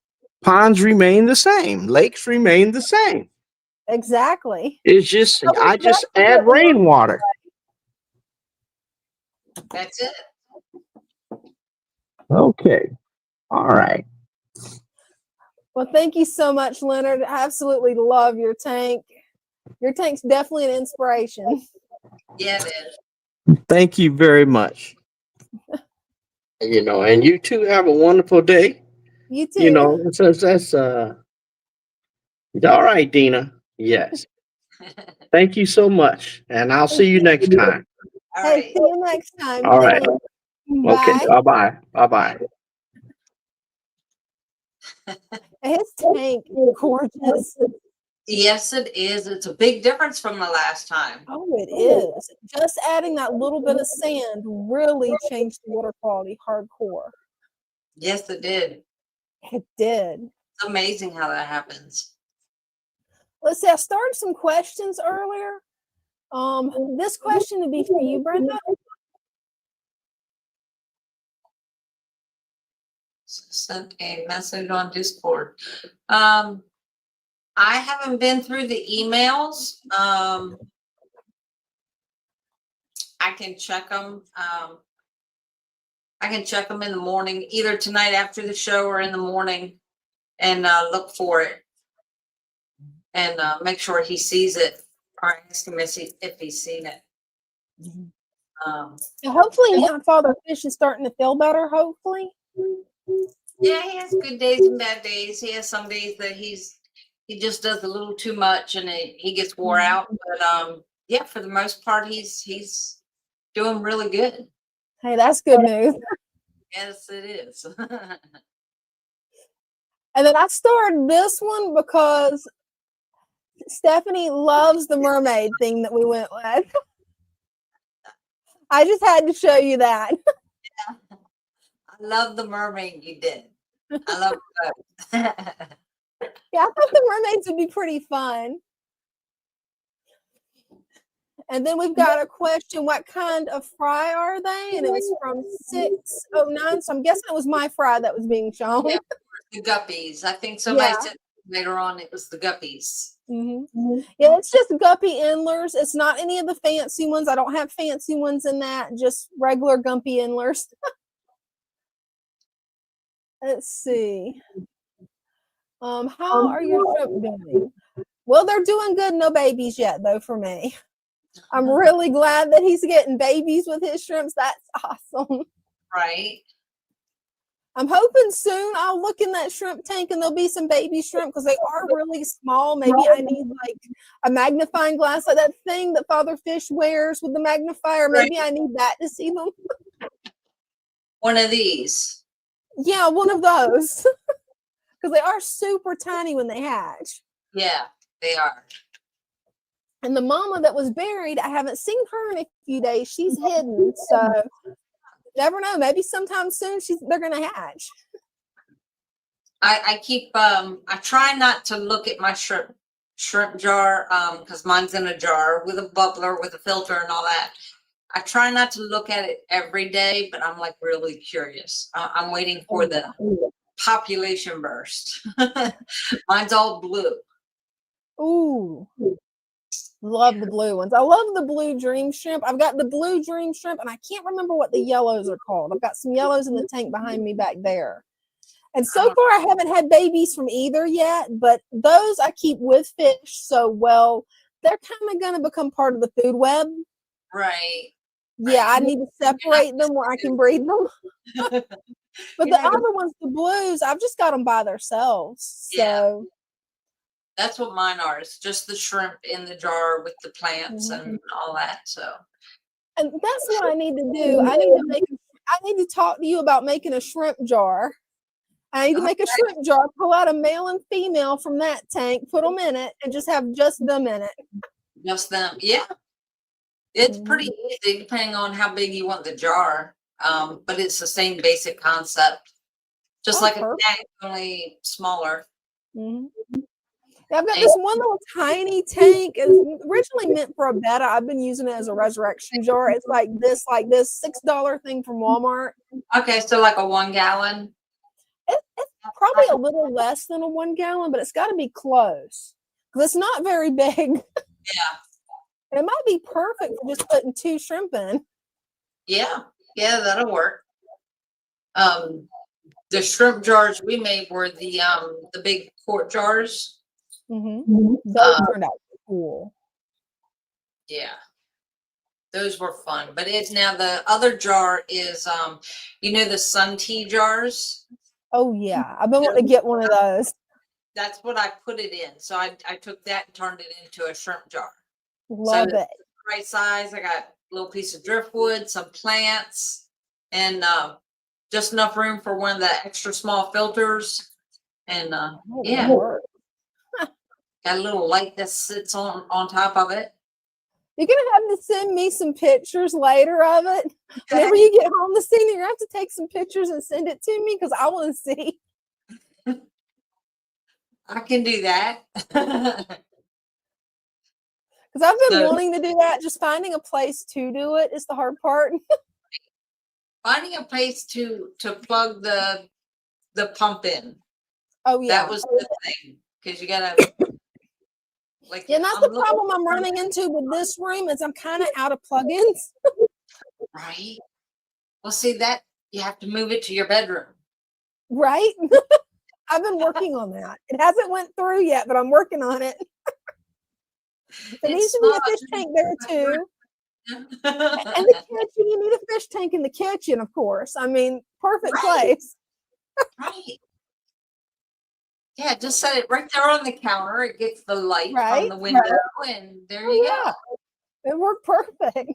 Ponds remain the same. Lakes remain the same. Exactly. It's just I just add rainwater. That's it. Okay. All right. Well, thank you so much, Leonard. I absolutely love your tank. Your tank's definitely an inspiration. Yeah, it is. Thank you very much. And you two have a wonderful day. You too. That's all right, Dina. Yes. Thank you so much. And I'll see you next time. All Hey, right. see you next time. All right. Okay. Bye. Bye-bye. Bye-bye. His tank is gorgeous. Yes, it is. It's a big difference from the last time. Oh, it is. Just adding that little bit of sand really changed the water quality hardcore. Yes, it did. It did. It's amazing how that happens. Let's see, I started some questions earlier. This question would be for you, Brenda. Sent a message on Discord. I haven't been through the emails. I can check them. I can check them in the morning, either tonight after the show or in the morning, and look for it and make sure he sees it, or ask him if he's seen it. Hopefully, Father Fish is starting to feel better. Hopefully. Yeah, he has good days and bad days. He has some days that he just does a little too much and he gets wore out. But yeah, for the most part, he's doing really good. Hey, that's good news. Yes, it is. And then I started this one because Stephanie loves the mermaid thing that we went with. I just had to show you that. Yeah. I love the mermaid you did. I love that. Yeah, I thought the mermaids would be pretty fun. And then we've got a question, what kind of fry are they? And it was from 609. So I'm guessing it was my fry that was being shown. Yeah, the guppies. I think somebody said later on it was the guppies. Mm-hmm. Yeah, it's just guppy endlers. It's not any of the fancy ones. I don't have fancy ones in that. Just regular guppy endlers. Let's see. How are your shrimp doing? Well, they're doing good. No babies yet, though, for me. I'm really glad that he's getting babies with his shrimps. That's awesome. Right. I'm hoping soon I'll look in that shrimp tank and there'll be some baby shrimp because they are really small. Maybe I need like a magnifying glass, like that thing that Father Fish wears with the magnifier. Maybe I need that to see them. One of these. Yeah, one of those. Because they are super tiny when they hatch. Yeah, they are. And the mama that was buried, I haven't seen her in a few days. She's hidden. So never know. Maybe sometime soon they're gonna hatch. I keep I try not to look at my shrimp jar because mine's in a jar with a bubbler with a filter and all that. I try not to look at it every day, but I'm like really curious. I'm waiting for the population burst. Mine's all blue. Ooh. Love the blue ones. I love the blue dream shrimp. I've got the blue dream shrimp and I can't remember what the yellows are called. I've got some yellows in the tank behind me back there. And so far I haven't had babies from either yet, but those I keep with fish. So, well, they're kind of going to become part of the food web. Right. Yeah, I need to separate them where I can breed them. But the other ones, the blues, I've just got them by themselves. So. Yeah. That's what mine are. It's just the shrimp in the jar with the plants and all that. So, and that's what I need to do. I need to talk to you about making a shrimp jar. I need to make a shrimp jar, pull out a male and female from that tank, put them in it, and just have just them in it. Just them, yeah. It's pretty easy depending on how big you want the jar. But it's the same basic concept, just like a tank, only smaller. Mm-hmm. Yeah, I've got this one little tiny tank. It's originally meant for a betta. I've been using it as a resurrection jar. It's like this $6 thing from Walmart. Okay, so like a 1 gallon. It's probably a little less than a 1 gallon, but it's got to be close because it's not very big. Yeah, and it might be perfect for just putting 2 shrimp in. Yeah, that'll work. The shrimp jars we made were the big quart jars. Those turned out cool. Yeah, those were fun. But it's now the other jar is the sun tea jars. Oh yeah, I've been wanting to get one of those. that's what I put it in. So I took that and turned it into a shrimp jar. Love So it. right size. I got a little piece of driftwood, some plants, and just enough room for one of the extra small filters. And Oh, yeah, Lord. got a little light that sits on top of it. You're gonna have to send me some pictures later of it. Whenever you get home this evening, you're gonna have to take some pictures and send it to me because I want to see. I can do that. Because I've been So- wanting to do that. Just finding a place to do it is the hard part. Finding a place to plug the pump in. Oh yeah. That was the thing. Because you gotta like Yeah, and that's I'm the looking problem I'm for- running into with this room is I'm kind of out of plugins. Right. Well, see that you have to move it to your bedroom. Right? I've been working on that. It hasn't went through yet, but I'm working on it. There needs to be a fish tank there too. And the kitchen, you need a fish tank in the kitchen, of course. I mean, perfect Right. place. Right. Yeah, just set it right there on the counter. It gets the light Right, from the window, and there Oh, you yeah. It worked perfect.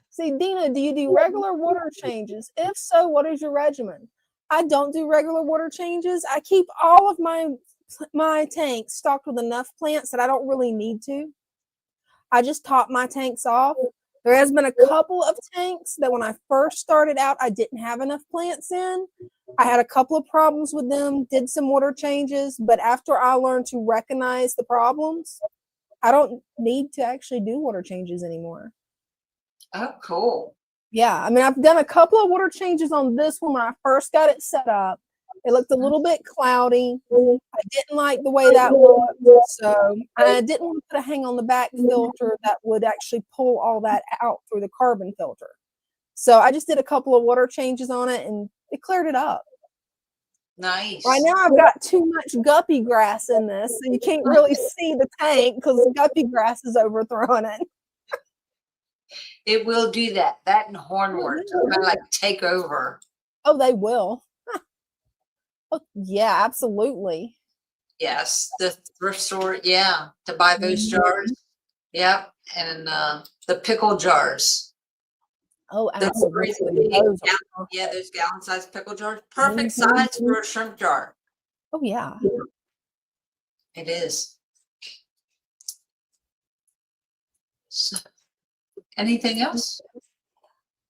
See, Dina, do you do regular water changes? If so, what is your regimen? I don't do regular water changes. I keep all of my tanks stocked with enough plants that I don't really need to. I just top my tanks off. There has been a couple of tanks that when I first started out, I didn't have enough plants in. I had a couple of problems with them, did some water changes, but after I learned to recognize the problems, I don't need to actually do water changes anymore. go. Oh, cool. Yeah, I mean, I've done a couple of water changes on this one when I first got it set up. It looked a little bit cloudy. I didn't like the way that looked, so I didn't want to put a hang on the back filter that would actually pull all that out through the carbon filter. So I just did a couple of water changes on it, and it cleared it up. Nice. Right now, I've got too much guppy grass in this, so you can't really see the tank because the guppy grass is overthrowing it. It will do that. That and hornwort kind of like take over. Oh, they will. Oh, yeah, absolutely. Yes, the thrift store. Yeah, to buy those jars. Yep, and the pickle jars. Oh, The absolutely. crazy big Those gallon- are- yeah, those gallon-sized pickle jars. Perfect Mhm. size for a shrimp jar. Oh, yeah. It is. So, anything else?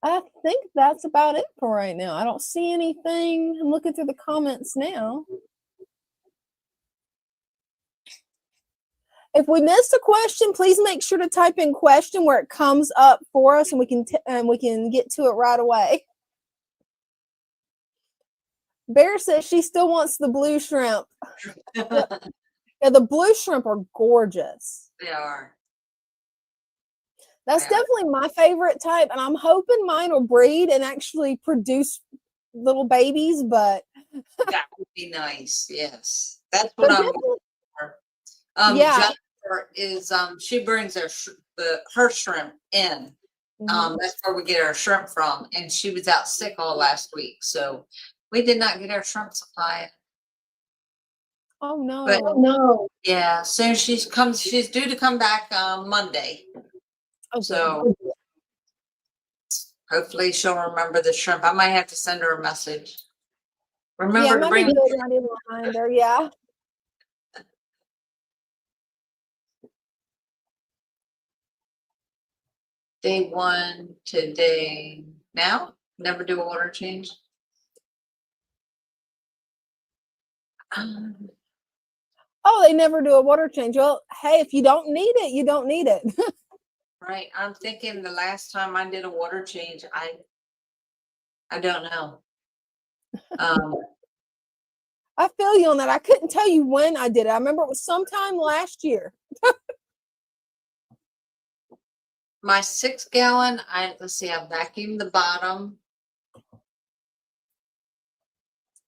I think that's about it for right now. I don't see anything. I'm looking through the comments now. If we missed a question, please make sure to type in question where it comes up for us, and we can get to it right away. Bear says she still wants the blue shrimp. Yeah, the blue shrimp are gorgeous. They are. That's Yeah. definitely my favorite type, and I'm hoping mine will breed and actually produce little babies. But That would be nice. Yes, that's what they're I'm. definitely- Yeah. Yeah. Jennifer is she brings her shrimp in. Mhm. That's where we get our shrimp from, and she was out sick all last week, so we did not get our shrimp supply. Oh no. But no, yeah, so she's due to come back Monday. Oh, good. So hopefully she'll remember the shrimp. I might have to send her a message. Yeah, Remember it to might be bring good right in behind her. Yeah. day one to day now. Never do a water change. Oh, they never do a water change. Well, hey, if you don't need it, you don't need it. Right. I'm thinking the last time I did a water change, I don't know. I feel you on that. I couldn't tell you when I did it. I remember it was sometime last year. My 6 gallon, let's see, I vacuumed the bottom a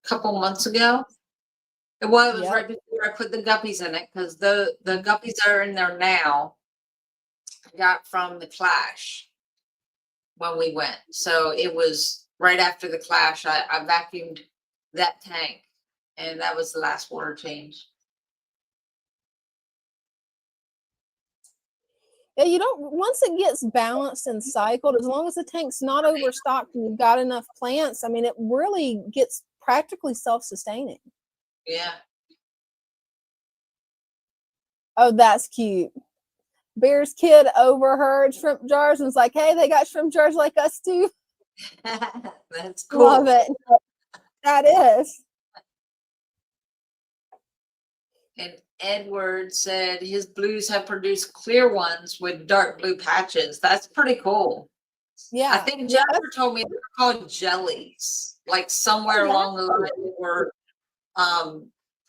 couple months ago. It was Yep. right before I put the guppies in it, because the guppies that are in there now I got from the clash when we went. So it was right after the clash. I vacuumed that tank. And that was the last water change. Yeah, you don't, once it gets balanced and cycled, as long as the tank's not overstocked and you've got enough plants, I mean, it really gets practically self-sustaining. Yeah. Oh, that's cute. Bear's kid overheard shrimp jars and was like, hey, they got shrimp jars like us too. That's cool. Love it. That is. And Edward said his blues have produced clear ones with dark blue patches. That's pretty cool. Yeah. I think Jennifer told me they were called jellies. Like somewhere along the line they were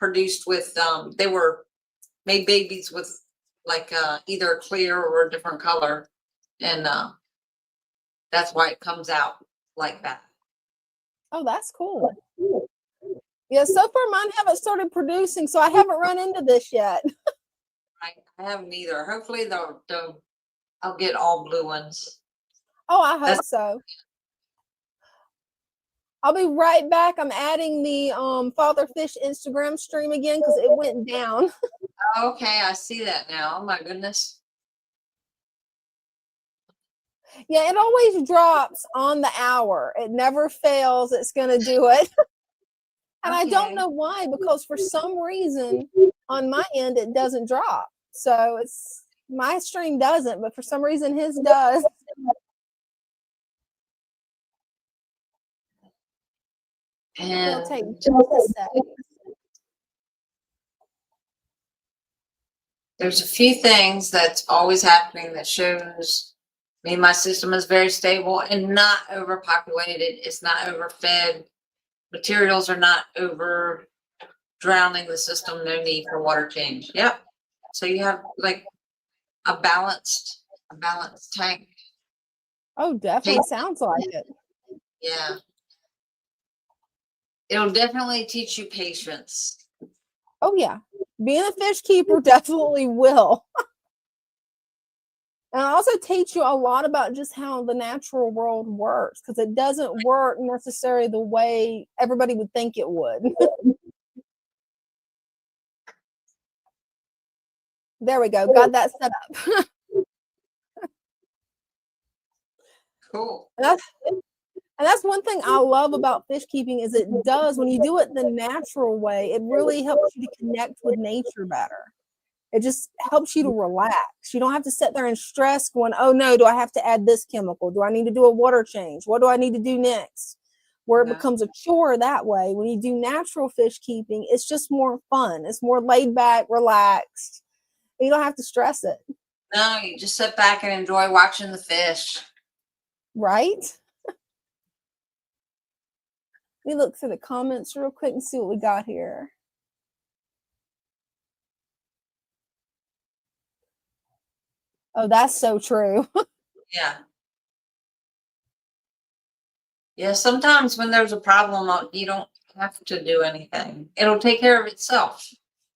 produced with they were made babies with like either a clear or a different color. And that's why it comes out like that. Oh, that's cool. Yeah, so far mine haven't started producing, so I haven't run into this yet. I haven't either. Hopefully I'll get all blue ones. Oh, I hope so. I'll be right back. I'm adding the Father Fish Instagram stream again because it went down. Okay, I see that now. Oh my goodness. Yeah, it always drops on the hour. It never fails. It's going to do it. And I don't know why, because for some reason on my end, it doesn't drop. So it's my stream doesn't, but for some reason his does. It'll take just a second. There's a few things that's always happening that shows me my system is very stable and not overpopulated. It's not overfed. Materials are not over drowning the system. No need for water change. Yep. So you have like a balanced tank. Oh, definitely sounds like it. Yeah. It'll definitely teach you patience. Oh, yeah. Being a fish keeper definitely will. And I also teach you a lot about just how the natural world works, because it doesn't work necessarily the way everybody would think it would. There we go. Got that set up. Cool. And that's one thing I love about fish keeping is it does, when you do it the natural way, it really helps you to connect with nature better. It just helps you to relax. You don't have to sit there and stress going, oh no, do I have to add this chemical? Do I need to do a water change? What do I need to do next? Where it becomes a chore that way. When you do natural fish keeping, it's just more fun. It's more laid back, relaxed. You don't have to stress it. No, you just sit back and enjoy watching the fish. Right? Let me look through the comments real quick and see what we got here. Oh, that's so true. Yeah. Yeah, sometimes when there's a problem, you don't have to do anything. It'll take care of itself.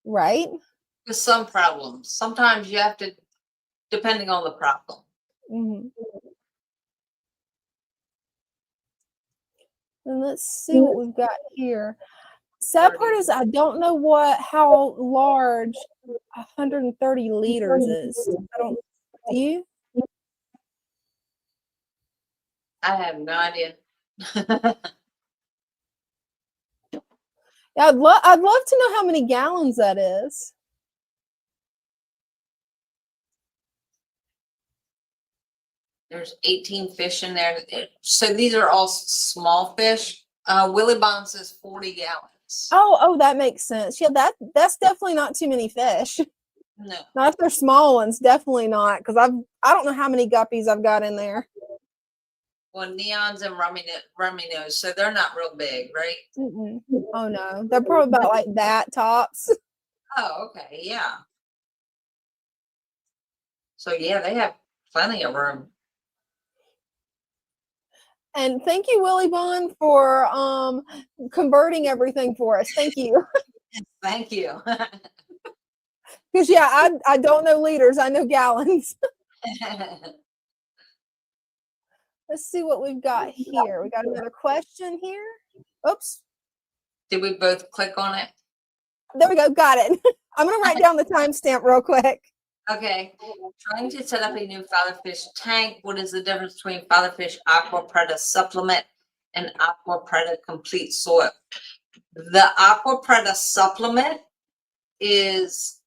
Right? With some problems. Sometimes you have to, depending on the problem. Mm-hmm. And let's see what we've got here. Sad part is I don't know how large 130 liters is. Do you? I have no idea. Yeah, I'd love to know how many gallons that is. There's 18 fish in there. So these are all small fish. Willie Bond says 40 gallons. Oh, that makes sense. Yeah, that's definitely not too many fish. No. Not if they're small ones, definitely not. Because I don't know how many guppies I've got in there. Well, neons and rummy nose, so they're not real big, right? Mm-mm. Oh no, they're probably about like that tops. Oh, okay, yeah. So yeah, they have plenty of room. And thank you, Willie Bond, for converting everything for us. Thank you. Thank you. Because yeah, I don't know liters, I know gallons. Let's see what we've got here. We got another question here. Oops. Did we both click on it? There we go. Got it. I'm going to write down the timestamp real quick. Okay. Trying to set up a new Fatherfish tank. What is the difference between Fatherfish Aqua Preta supplement and Aqua Preta complete soil? The Aqua Preta supplement is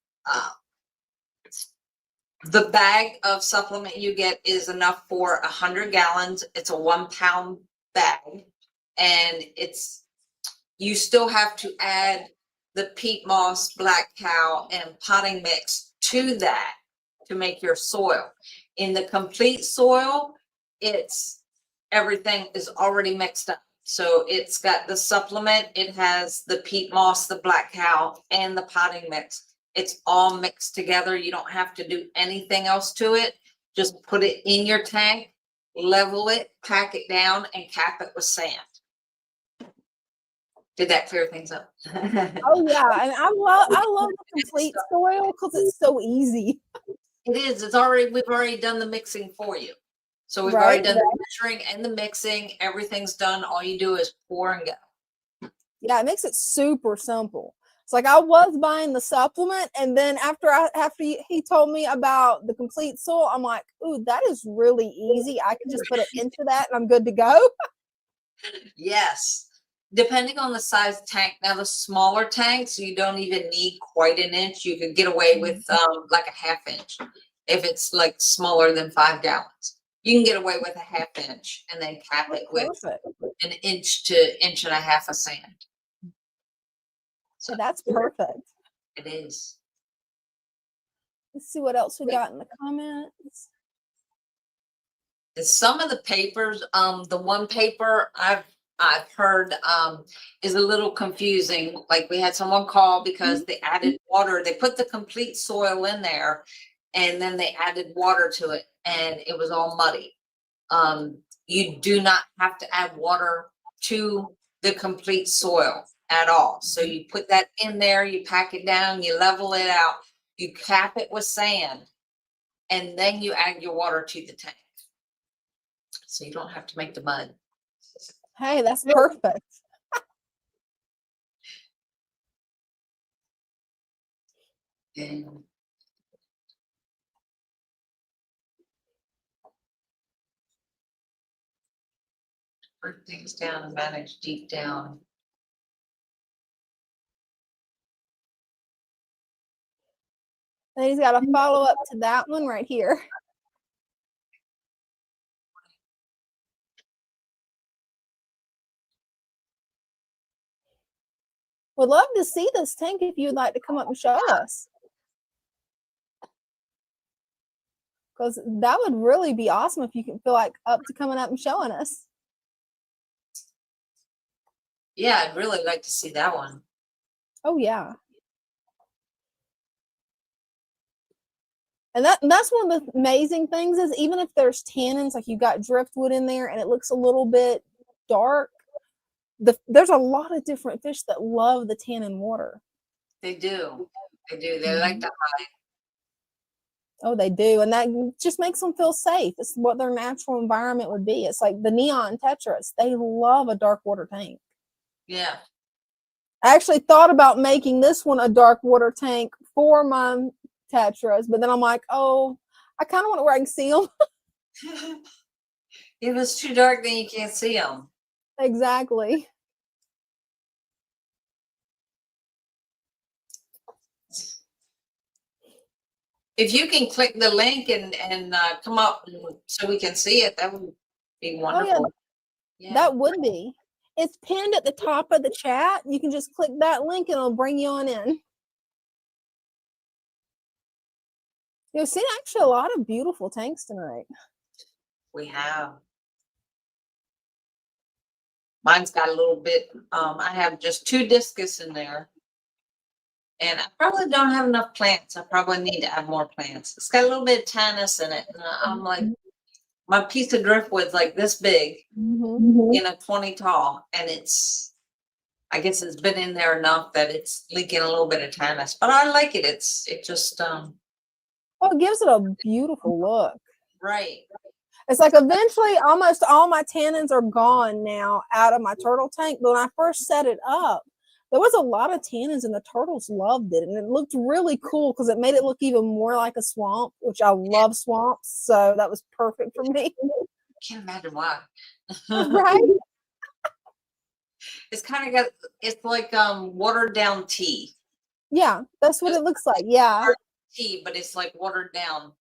the bag of supplement you get is enough for 100 gallons. It's a 1 pound bag, and you still have to add the peat moss, black cow, and potting mix to that to make your soil. In the complete soil, everything is already mixed up. So it's got the supplement, it has the peat moss, the black cow, and the potting mix. It's all mixed together. You don't have to do anything else to it. Just put it in your tank, level it, pack it down, and cap it with sand. Did that clear things up? Oh yeah, and I love the complete soil because it's so easy. It is. We've already done the mixing for you. So we've already done the measuring and the mixing. Everything's done. All you do is pour and go. Yeah, it makes it super simple. It's like I was buying the supplement, and then after he told me about the complete soil, I'm like, ooh, that is really easy. I can just put it into that, and I'm good to go. Yes. Depending on the size tank. Now, the smaller tanks, you don't even need quite an inch. You could get away with like a ½ inch. If it's like smaller than 5 gallons, you can get away with a ½ inch and then cap it with an inch to 1.5 inches of sand. So that's perfect. It is. Let's see what else we got in the comments. Some of the papers, the one paper I've heard is a little confusing. Like we had someone call because they added water. They put the complete soil in there and then they added water to it and it was all muddy. You do not have to add water to the complete soil at all. So you put that in there, you pack it down, you level it out, you cap it with sand, and then you add your water to the tank. So you don't have to make the mud. Hey, that's perfect. And break things down and manage deep down. And he's got a follow up to that one right here. Would love to see this tank if you'd like to come up and show us. Because that would really be awesome if you can feel like up to coming up and showing us. Yeah, I'd really like to see that one. Oh, yeah. And that's one of the amazing things is even if there's tannins, like you've got driftwood in there and it looks a little bit dark, there's a lot of different fish that love the tannin water. They do. They do. They like to hide. Oh, they do. And that just makes them feel safe. It's what their natural environment would be. It's like the neon tetras. They love a dark water tank. Yeah. I actually thought about making this one a dark water tank for my tetras, but then I'm like, oh, I kind of want it where I can see them. If it's too dark, then you can't see them. Exactly. If you can click the link and come up so we can see it, that would be wonderful. Oh, yeah. That would be. It's pinned at the top of the chat. You can just click that link and it'll bring you on in. You've seen actually a lot of beautiful tanks tonight. We have. Mine's got a little bit, I have just 2 discus in there. And I probably don't have enough plants. I probably need to add more plants. It's got a little bit of tannis in it. And I'm like, my piece of driftwood's like this big, in a 20 tall. And I guess it's been in there enough that it's leaking a little bit of tannis. But I like it. It just well, it gives it a beautiful look. Right. It's like eventually almost all my tannins are gone now out of my turtle tank. But when I first set it up, there was a lot of tannins and the turtles loved it. And it looked really cool because it made it look even more like a swamp, which I love swamps. So that was perfect for me. Can't imagine why. Right? It's kind of got, it's like watered down tea. Yeah, that's what it looks like. Yeah. Tea, but it's like watered down.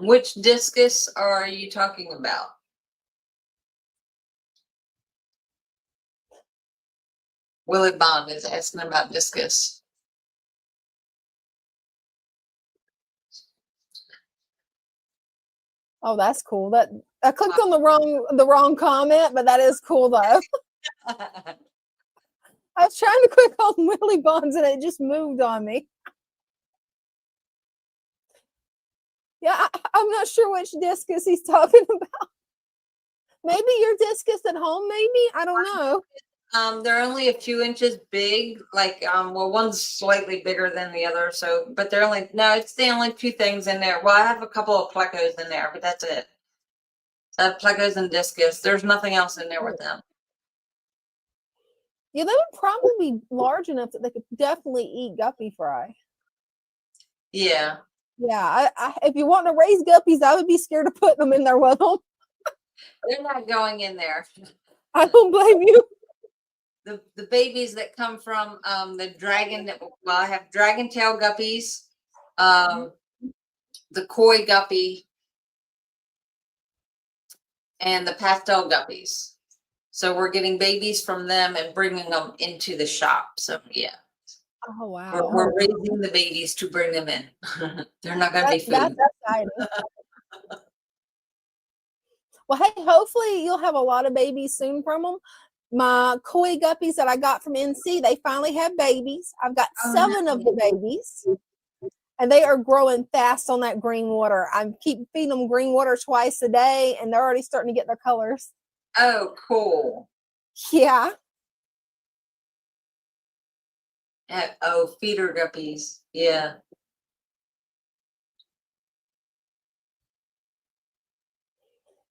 Which discus are you talking about? Willie Bond is asking about discus. Oh, that's cool. That I clicked on the wrong comment, but that is cool though. I was trying to click on Willie Bonds and it just moved on me. Yeah, I'm not sure which discus he's talking about. Maybe your discus at home, maybe? I don't know. They're only a few inches big, like well, one's slightly bigger than the other, so but they're only it's the only two things in there. Well, I have a couple of plecos in there, but that's it. So I have plecos and discus. There's nothing else in there with them. Yeah, they would probably be large enough that they could definitely eat guppy fry. Yeah. Yeah, if you want to raise guppies, I would be scared of putting them in there with them. They're not going in there. I don't blame you. The babies that come from the dragon, well, I have dragon tail guppies, the koi guppy, and the pastel guppies. So we're getting babies from them and bringing them into the shop. So yeah. Oh wow. We're raising the babies to bring them in. They're not going to be food. That's exciting. Well, hey, hopefully you'll have a lot of babies soon from them. My koi guppies that I got from NC, they finally have babies. I've got 7 of the babies, and they are growing fast on that green water. I keep feeding them green water twice a day, and they're already starting to get their colors. Oh, cool. Yeah. Oh, feeder guppies. Yeah.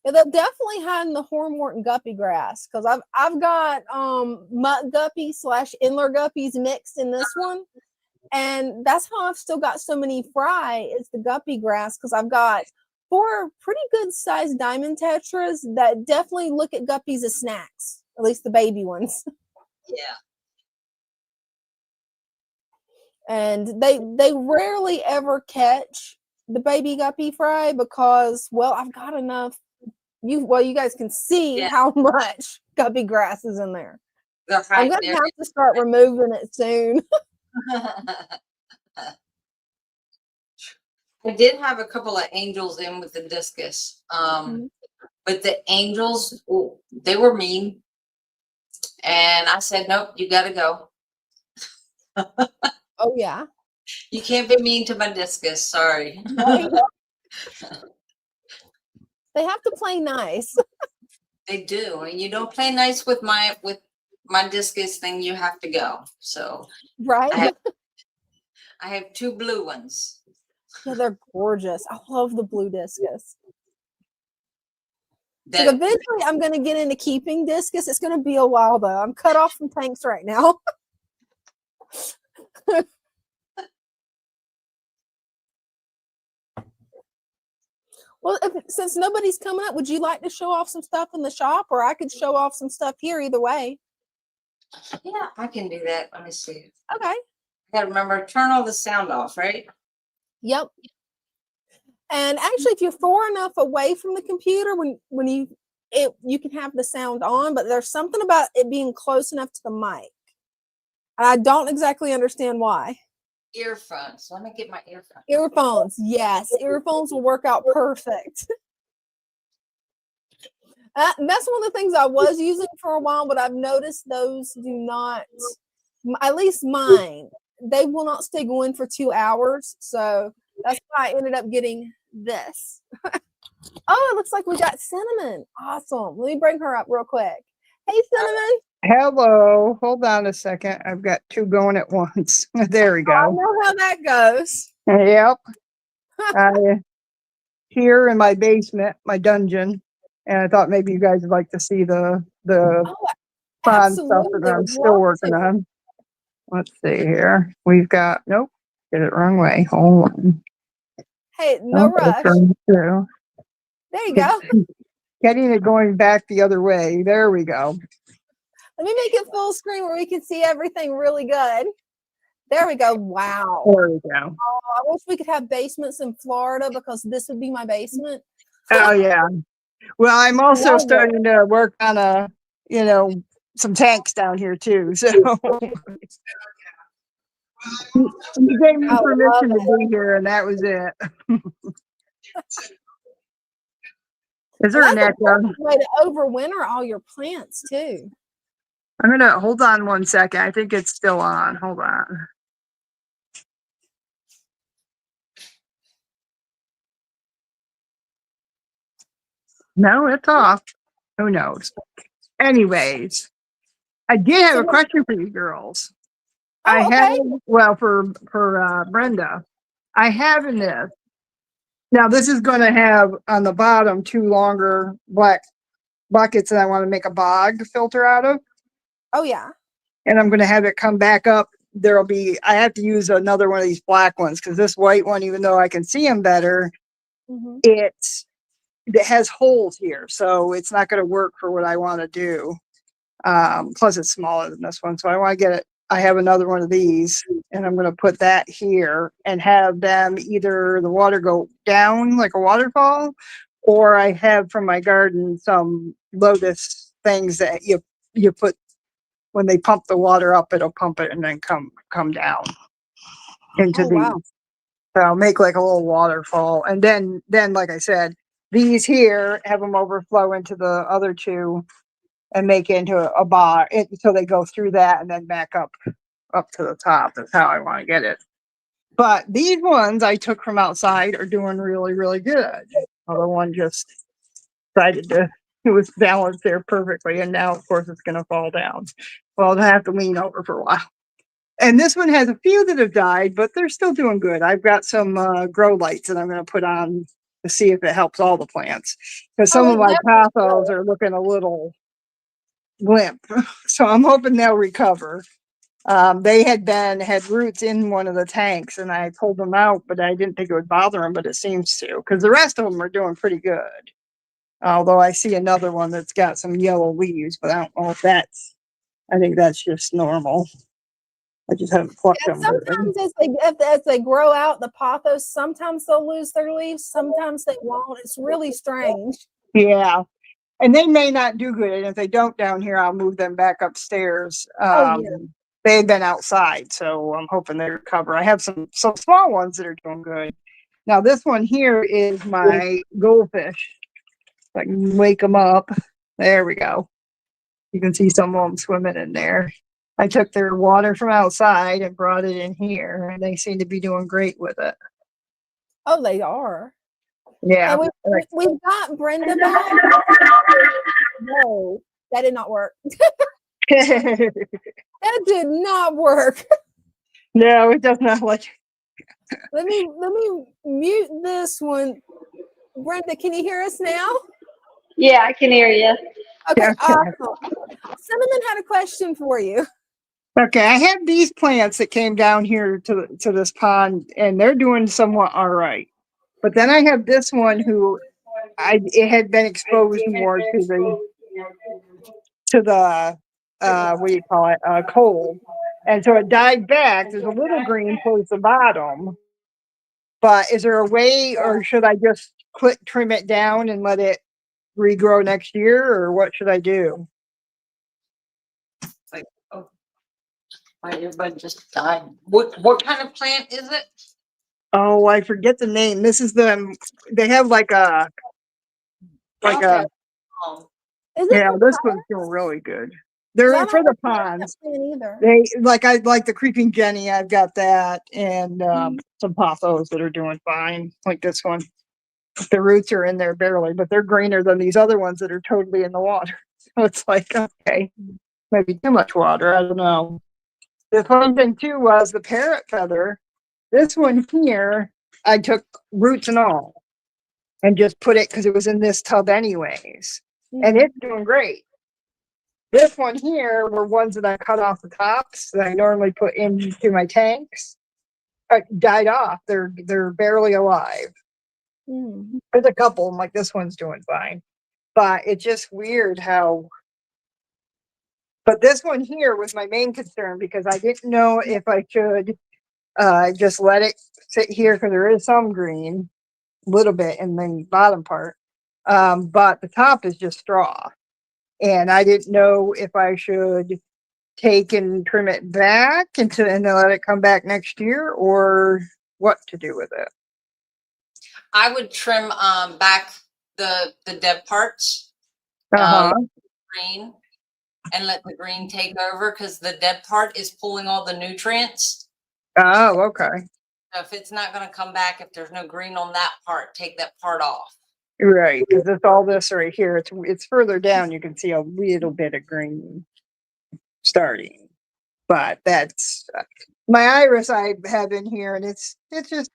Yeah, they'll definitely hide in the hornwort and guppy grass because I've got mutt guppies / Inler guppies mixed in this one, and that's how I've still got so many fry. It's the guppy grass because I've got 4 pretty good sized diamond tetras that definitely look at guppies as snacks, at least the baby ones. Yeah. And they rarely ever catch the baby guppy fry because, well, I've got enough. You guys can see how much guppy grass is in there. I'm gonna have to start removing it soon. I did have a couple of angels in with the discus, but the angels, they were mean, and I said, nope, you got to go. Oh yeah, you can't be mean to my discus. Sorry. They have to play nice. They do, and you don't play nice with my discus thing. You have to go. So right. I have 2 blue ones. Yeah, they're gorgeous. I love the blue discus. So eventually, I'm going to get into keeping discus. It's going to be a while though. I'm cut off from tanks right now. Well, since nobody's coming up, would you like to show off some stuff in the shop, or I could show off some stuff here? Either way. Yeah, I can do that. Let me see. Okay. I gotta remember, turn all the sound off, right? Yep. And actually, if you're far enough away from the computer, when you can have the sound on, but there's something about it being close enough to the mic. And I don't exactly understand why. Earphones. Let me get my earphones. Earphones. Yes. Earphones will work out perfect. That's one of the things I was using for a while, but I've noticed those do not, at least mine, they will not stay going for 2 hours. So that's why I ended up getting this. Oh, it looks like we got Cinnamon. Awesome. Let me bring her up real quick. Hey, Cinnamon. Hello. Hold on a second. I've got 2 going at once. There we go. I know how that goes. Yep. Here in my basement, my dungeon, And I thought maybe you guys would like to see the Oh, fun stuff absolutely. that I I'm would still love working to. on. Let's see here. We've got, nope, get it wrong way. Hold on. Hey, no Nope, that's rush. going through. There you go. Getting it going back the other way. There we go. Let me make it full screen where we can see everything really good. There we go. Wow. There we go. Oh, I wish we could have basements in Florida because this would be my basement. Oh yeah. Well, I'm also Love it. starting to work on some tanks down here too. So you gave me I love permission to it. be here, and that was it. Is And there an that's a echo? perfect way to overwinter all your plants too. I'm gonna hold on 1 second. I think it's still on. Hold on. No, it's off. Who knows? Anyways, I did have So a question for you girls. I oh, have, okay. well, for Brenda, I have in this. Now this is going to have on the bottom 2 longer black buckets that I want to make a bog filter out of, Oh yeah. and I'm going to have it come back up. There'll be, I have to use another one of these black ones because this white one, even though I can see them better, Mm-hmm. it has holes here, so it's not going to work for what I want to do. Plus it's smaller than this one, so I want to get it. I have another one of these, and I'm going to put that here and have them either the water go down like a waterfall, or I have from my garden some lotus things that you put when they pump the water up, it'll pump it and then come down into Oh wow. these. So I'll make like a little waterfall, and then like I said, these here have them overflow into the other 2 and make into a bar, so they go through that and then back up to the top. That's how I want to get it. But these ones I took from outside are doing really, really good. Other one just decided it was balanced there perfectly, and now of course it's going to fall down. Well, I'll have to lean over for a while. And this one has a few that have died, but they're still doing good. I've got some grow lights that I'm going to put on to see if it helps all the plants, because some Oh, of it my definitely pothos will. are looking a little limp. So I'm hoping they'll recover. They had roots in one of the tanks, and I pulled them out, but I didn't think it would bother them, but it seems to, because the rest of them are doing pretty good. Although I see another one that's got some yellow leaves, but I don't know if I think that's just normal. I just haven't plucked And them. sometimes as they grow out the pothos, sometimes they'll lose their leaves, sometimes they won't. It's really strange. Yeah. And they may not do good. And if they don't down here, I'll move them back upstairs. Oh yeah. They've been outside, so I'm hoping they recover. I have some small ones that are doing good. Now this one here is my goldfish. If I can wake them up. There we go. You can see some of them swimming in there. I took their water from outside and brought it in here, and they seem to be doing great with it. Oh, they are. Yeah. And we've got Brenda back. No, that did not work. That did not work. No, it does not like. Let me mute this one. Brenda, can you hear us now? Yeah, I can hear you. Okay, Okay. awesome. Cinnamon had a question for you. Okay, I have these plants that came down here to this pond, and they're doing somewhat all right. But then I have this one who it had been exposed more to the what do you call it, cold, and so it died back. There's a little green towards the bottom, but is there a way, or should I just trim it down and let it regrow next year, or what should I do? Like, oh, my earbud just died. What kind of plant is it? Oh, I forget the name. This is they have like a Okay. Is it yeah, for this pot? one's doing really good. 'Cause They're I in for don't the like ponds. that plant either. I like the creeping Jenny. I've got that, and some pothos that are doing fine, like this one. The roots are in there barely, but they're greener than these other ones that are totally in the water. So it's like, okay, maybe too much water. I don't know. The fun thing too was the parrot feather. This one here, I took roots and all. and just put it because it was in this tub anyways. And it's doing great. This one here were ones that I cut off the tops that I normally put into my tanks. Died off. They're barely alive. There's a couple, like this one's doing fine. But it's just weird how. But this one here was my main concern because I didn't know if I should just let it sit here because there is some green, a little bit in the bottom part. But the top is just straw. And I didn't know if I should take and trim it back and then let it come back next year or what to do with it. I would trim back the dead parts, green, and let the green take over because the dead part is pulling all the nutrients. Oh, okay. So if it's not going to come back, if there's no green on that part, take that part off. Right, because it's all this right here. It's further down. You can see a little bit of green starting, but that's my iris I have in here, and it's just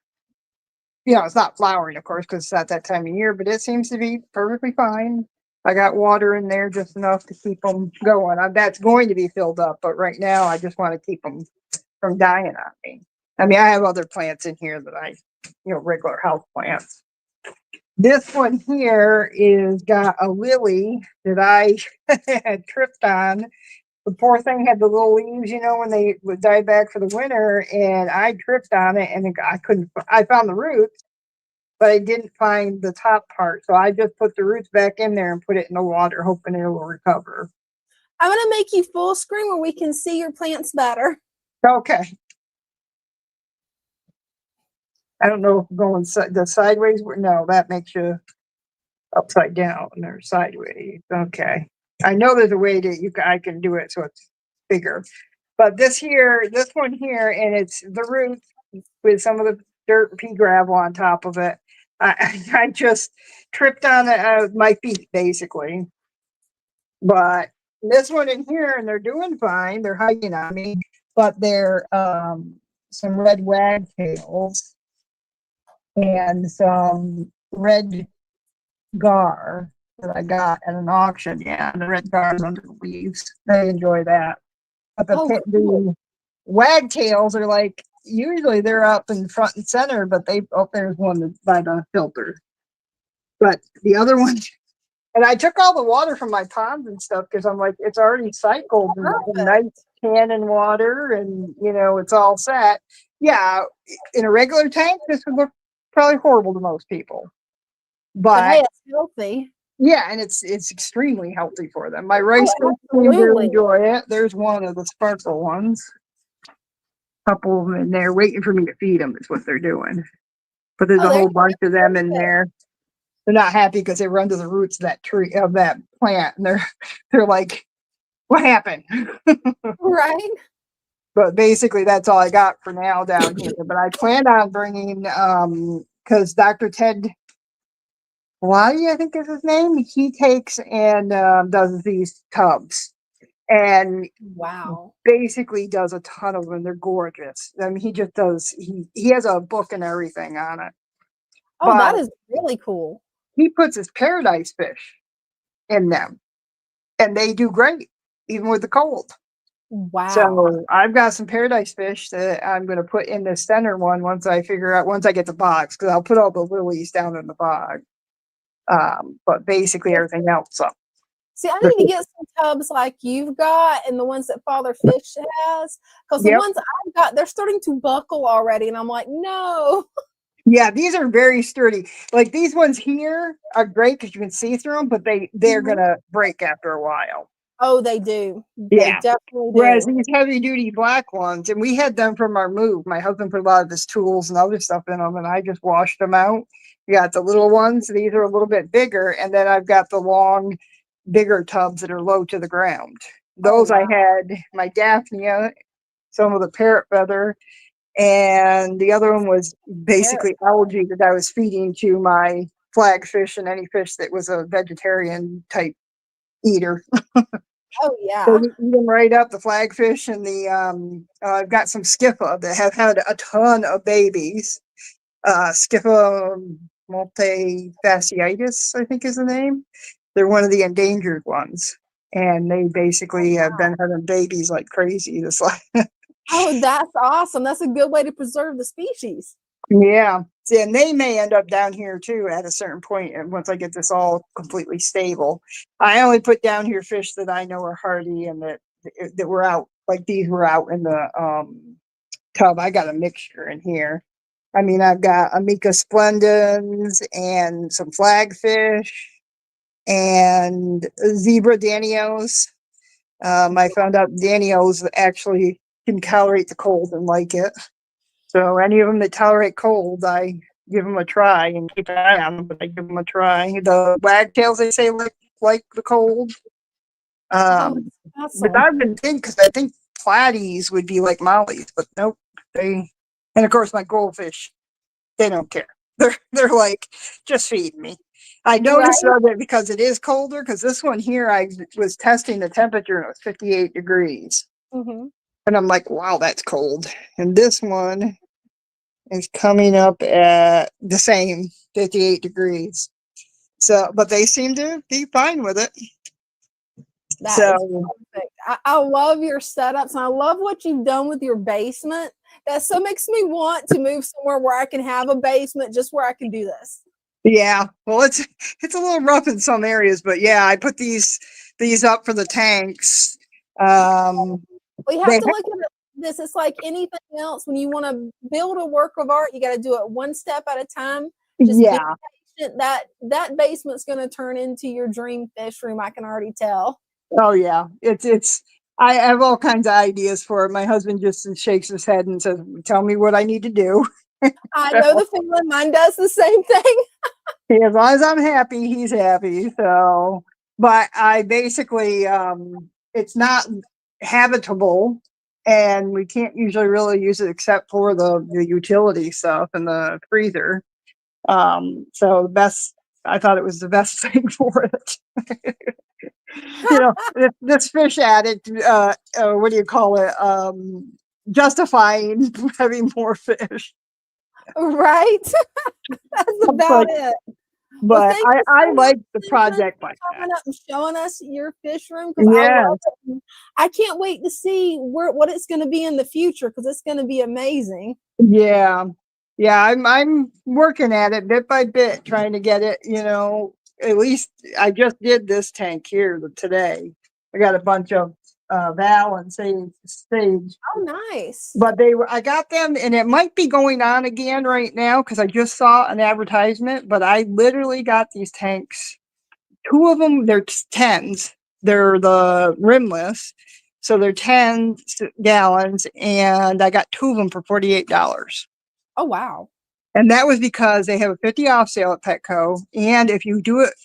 it's not flowering, of course, because it's not that time of year, but it seems to be perfectly fine. I got water in there just enough to keep them going. That's going to be filled up, but right now I just want to keep them from dying on me. I mean, I have other plants in here that I, regular house plants. This one here is got a lily that I had tripped on. The poor thing had the little leaves, when they would die back for the winter, and I tripped on it and I found the roots, but I didn't find the top part. So I just put the roots back in there and put it in the water, hoping it will recover. I'm going to make you full screen where we can see your plants better. Okay. I don't know if going the sideways. No, that makes you upside down or sideways. Okay. I know there's a way I can do it so it's bigger. But this one here, and it's the roots with some of the dirt pea gravel on top of it. I just tripped on my feet, basically. But this one in here, and they're doing fine. They're hugging on me, but they're some red wagtails and some red gar that I got at an auction. Yeah, the red gars under the leaves. They enjoy that. But the wagtails are like, usually they're up in front and center, but there's one that's by the filter. But the other one, and I took all the water from my ponds and stuff because I'm like, it's already cycled and nice cannon water, and it's all set. Yeah, in a regular tank, this would look probably horrible to most people. But hey, it's healthy. Yeah, and it's extremely healthy for them. My rice really enjoy it. There's one of the sparkle ones. A couple of them in there waiting for me to feed them is what they're doing. But there's a whole bunch of them in there. They're not happy because they run to the roots of that plant, and they're like, "What happened?" Right. But basically, that's all I got for now down here. But I plan on bringing because Dr. Ted Wadi, I think is his name. He takes and does these tubs, and basically does a ton of them. They're gorgeous. I mean, he just does. He has a book and everything on it. Oh, that is really cool. He puts his paradise fish in them, and they do great, even with the cold. Wow. So I've got some paradise fish that I'm going to put in the center one once I get the box, because I'll put all the lilies down in the bog. But basically everything else up. See, I need to get some tubs like you've got and the ones that Father Fish has, because the ones I've got, they're starting to buckle already, and I'm like, no. Yeah, these are very sturdy. Like these ones here are great because you can see through them, but they're gonna break after a while. Oh, they do. They definitely do. Whereas these heavy duty black ones, and we had them from our move. My husband put a lot of his tools and other stuff in them, and I just washed them out. We got the little ones. These are a little bit bigger, and then I've got the long, bigger tubs that are low to the ground. Those I had my Daphnia, some of the parrot feather, and the other one was basically algae that I was feeding to my flagfish and any fish that was a vegetarian type eater. Oh yeah. So we eat them right up, the flagfish and the I've got some skippa that have had a ton of babies. Skippa multifasciitis, I think is the name. They're one of the endangered ones. And they basically have been having babies like crazy. This Oh, that's awesome. That's a good way to preserve the species. Yeah. See, and they may end up down here too at a certain point. And once I get this all completely stable, I only put down here fish that I know are hardy and that were out, like these were out in the tub. I got a mixture in here. I mean, I've got Amica splendens and some flagfish and zebra danios. I found out danios actually can tolerate the cold and like it. So any of them that tolerate cold, I give them a try and keep an eye on them, but I give them a try. The wagtails, they say, like the cold. Awesome. But I've been thinking, because I think platies would be like mollies, but nope. And of course my goldfish, they don't care. They're like, just feed me. I noticed though that because it is colder, because this one here, I was testing the temperature and it was 58 degrees. And I'm like, wow, that's cold. And this one is coming up at the same 58 degrees. So, but they seem to be fine with it. That is perfect. I love your setups and I love what you've done with your basement. That so makes me want to move somewhere where I can have a basement just where I can do this. Yeah, well, it's a little rough in some areas, but yeah, I put these up for the tanks. We have to look at this. It's like anything else. When you want to build a work of art, you got to do it one step at a time. Just be patient. That basement's going to turn into your dream fish room. I can already tell. Oh yeah, it's. I have all kinds of ideas for it. My husband just shakes his head and says, "Tell me what I need to do." I know the feeling. Mine does the same thing. As long as I'm happy, he's happy. So, but I basically, it's not habitable, and we can't usually really use it except for the utility stuff and the freezer. So I thought it was the best thing for it. You know, this fish addict, what do you call it? Justifying having more fish. Right. That's about it. But I like the project like that. Coming up and showing us your fish room, because I love it. I can't wait to see what it's going to be in the future, because it's going to be amazing. Yeah, I'm working at it bit by bit, trying to get it. You know, at least I just did this tank here today. I got a bunch of Val and Sage. Oh, nice. But I got them, and it might be going on again right now because I just saw an advertisement, but I literally got these tanks. 2 of them, they're 10s. They're the rimless. So they're 10 gallons, and I got 2 of them for $48. Oh, wow. And that was because they have a 50 off sale at Petco. And if you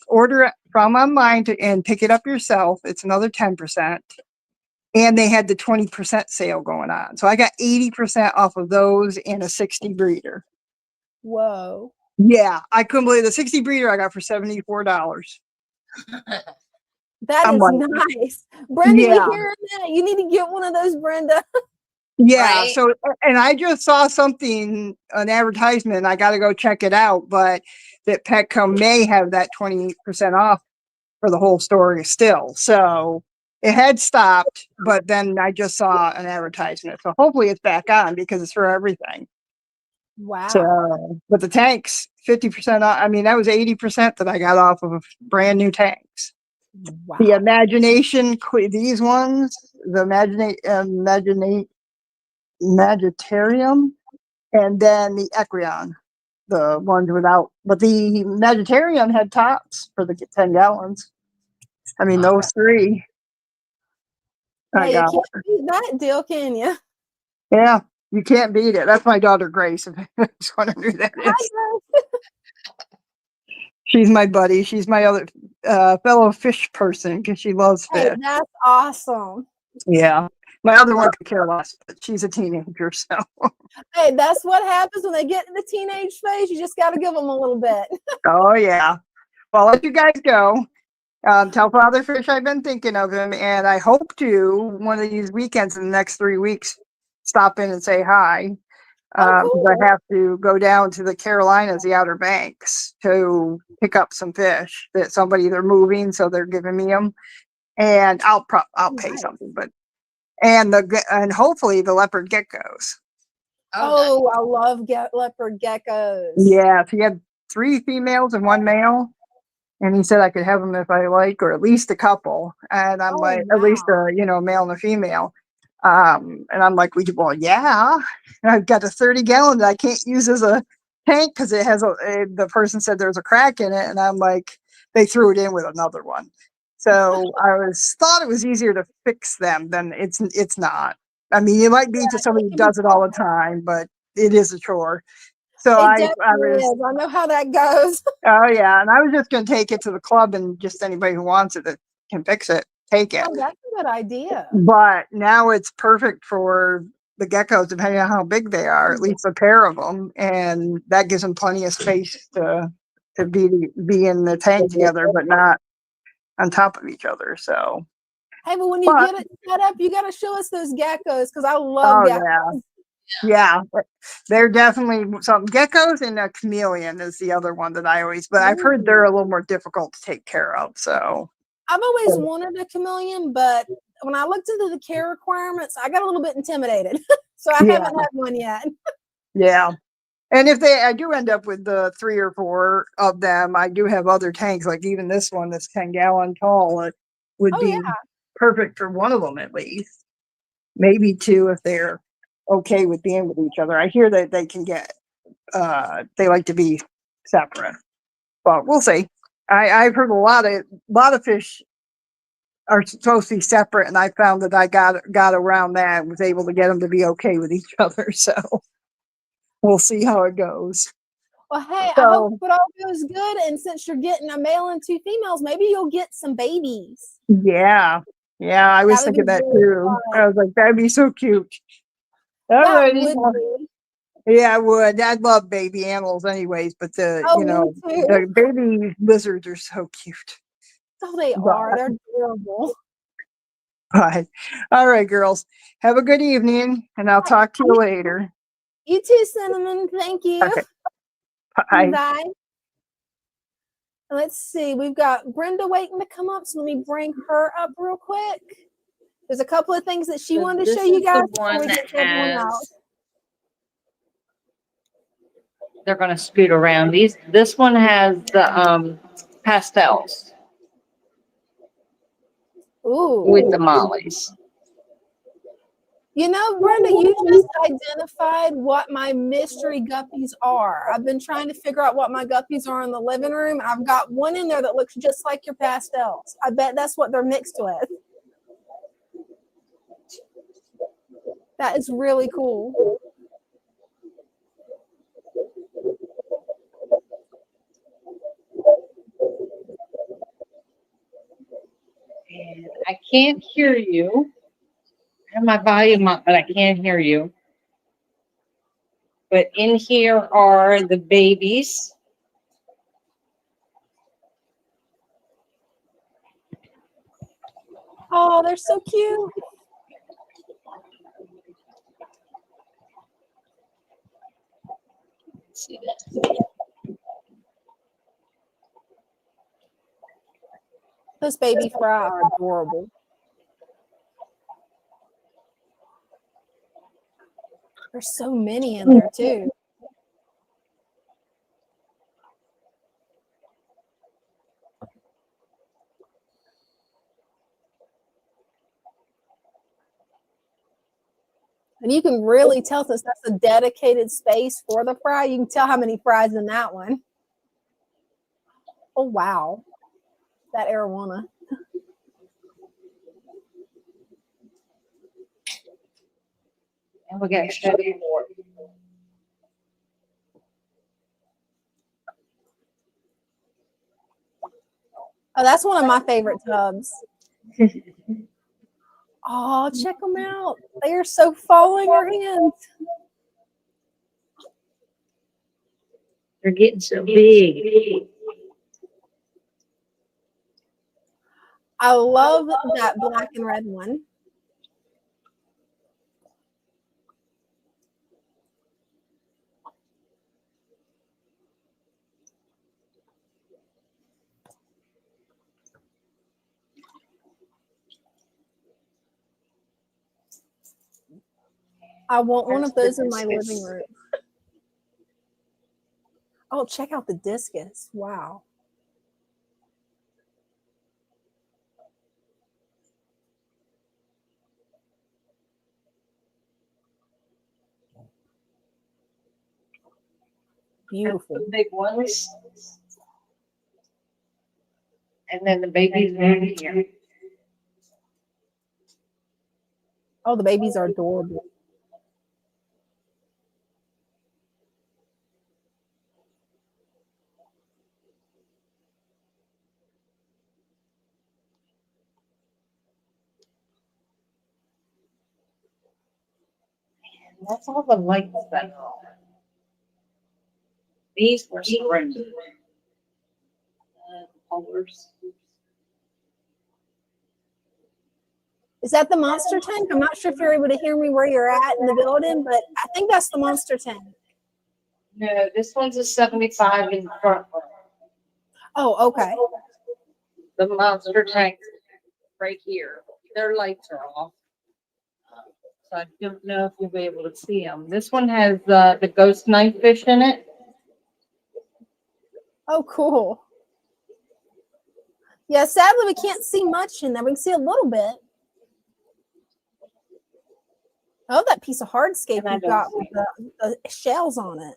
order it from online and pick it up yourself, it's another 10%. And they had the 20% sale going on. So I got 80% off of those and a 60 breeder. Whoa. Yeah, I couldn't believe the 60 breeder I got for $74. That is nice. Brenda, you hearing that? You need to get one of those, Brenda. Yeah, right? So, and I just saw something, an advertisement, I got to go check it out, but that Petco may have that 20% off for the whole store still. So it had stopped, but then I just saw an advertisement. So hopefully it's back on because it's for everything. Wow. So, but the tanks, 50% off. I mean, that was 80% that I got off of brand new tanks. Wow. The Imagination, these ones, the Magitarium, and then the Ecrion, the ones without, but the Magitarium had tops for the 10 gallons. I mean, those 3. Yeah, you can't beat that deal, can you? Yeah, you can't beat it. That's my daughter Grace. If you just want to know who that is. She's my buddy. She's my other fellow fish person because she loves fish. Hey, that's awesome. Yeah. My other one could care less, but she's a teenager, so. Hey, that's what happens when they get in the teenage phase. You just got to give them a little bit. Oh, yeah. Well, I'll let you guys go. Tell Father Fish I've been thinking of him, and I hope to, one of these weekends in the next 3 weeks, stop in and say hi. Oh, 'cause cool. I have to go down to the Carolinas, the Outer Banks, to pick up some fish that somebody they're moving, so they're giving me them, and I'll pay Nice. something, but and hopefully the leopard geckos. Oh, Oh, I love leopard geckos. Yeah, he had 3 females and 1 male, and he said I could have them if I like, or at least a couple. And I'm Oh, like, at least wow. a male and a female. And I'm like, well, yeah. And I've got a 30-gallon that I can't use as a tank because it has the person said there's a crack in it, and I'm like, they threw it in with another one. So thought it was easier to fix them than it's not. I mean, it might be to somebody It who can be does it all the time, but it is a chore. So It I definitely was, is. I know how that goes. oh yeah, and I was just going to take it to the club, and just anybody who wants it that can fix it, take it. Oh, that's a good idea. But now it's perfect for the geckos, depending on how big they are, at least a pair of them, and that gives them plenty of space to be in the tank together, but not on top of each other. So, Hey, but when you but get it set up, you got to show us those geckos because I love oh geckos. yeah, they're definitely some geckos, and a chameleon is the other one that I always. But I've heard they're a little more difficult to take care of. So I've always wanted a chameleon, but when I looked into the care requirements, I got a little bit intimidated. So I yeah, haven't had one yet. yeah. And if I do end up with the 3 or 4 of them, I do have other tanks, like even this one that's 10-gallon tall. It would Oh, be yeah. perfect for one of them at least, maybe 2 if they're okay with being with each other. I hear that they can they like to be separate, but we'll see. I've heard a lot of fish are supposed to be separate, and I found that I got around that and was able to get them to be okay with each other. So we'll see how it goes. Well, hey, I hope So it all goes good. And since you're getting a male and 2 females, maybe you'll get some babies. yeah, I was That would be thinking that really too. fun. I was like, that'd be so cute. That Alrighty. would be. Yeah, I would. I'd love baby animals anyways, but Oh, me too. the baby lizards are so cute. Oh, they But, are. They're adorable. but all right, girls. Have a good evening, and I'll talk to you later. You too, Cinnamon. Thank you. Okay. Bye. Bye. Let's see. We've got Brenda waiting to come up, so let me bring her up real quick. There's a couple of things that she So wanted to this show you is guys the before one we that get everyone out. has. They're going to scoot around. This one has the pastels Ooh. with the mollies. You know, Brenda, you just identified what my mystery guppies are. I've been trying to figure out what my guppies are in the living room. I've got one in there that looks just like your pastels. I bet that's what they're mixed with. That is really cool. And I can't hear you. I have my volume up, but I can't hear you. But in here are the babies. Oh, they're so cute. Let's see that. Those baby fry are adorable. There's so many in there too. And you can really tell, since that's a dedicated space for the fry, you can tell how many fries in that one. Oh, wow. That arowana. And we got Chevy more. Oh, that's one of my favorite tubs. Oh, check them out. They are so falling your hands. They're getting so big. I love that black and red one. I want one of those in my living room. Oh, check out the discus. Wow. Beautiful. The big ones. And then the babies over here. Oh, the babies are adorable. And that's all the lights that are on. These were spring colors. Is that the monster tank? I'm not sure if you're able to hear me where you're at in the building, but I think that's the monster tank. No, this one's a 75 in the front row. Oh, okay. The monster tank right here. Their lights are off. So I don't know if you'll be able to see them. This one has the ghost knife fish in it. Oh, cool. Yeah, sadly, we can't see much in there. We can see a little bit. Oh, that piece of hardscape you've got with the shells on it.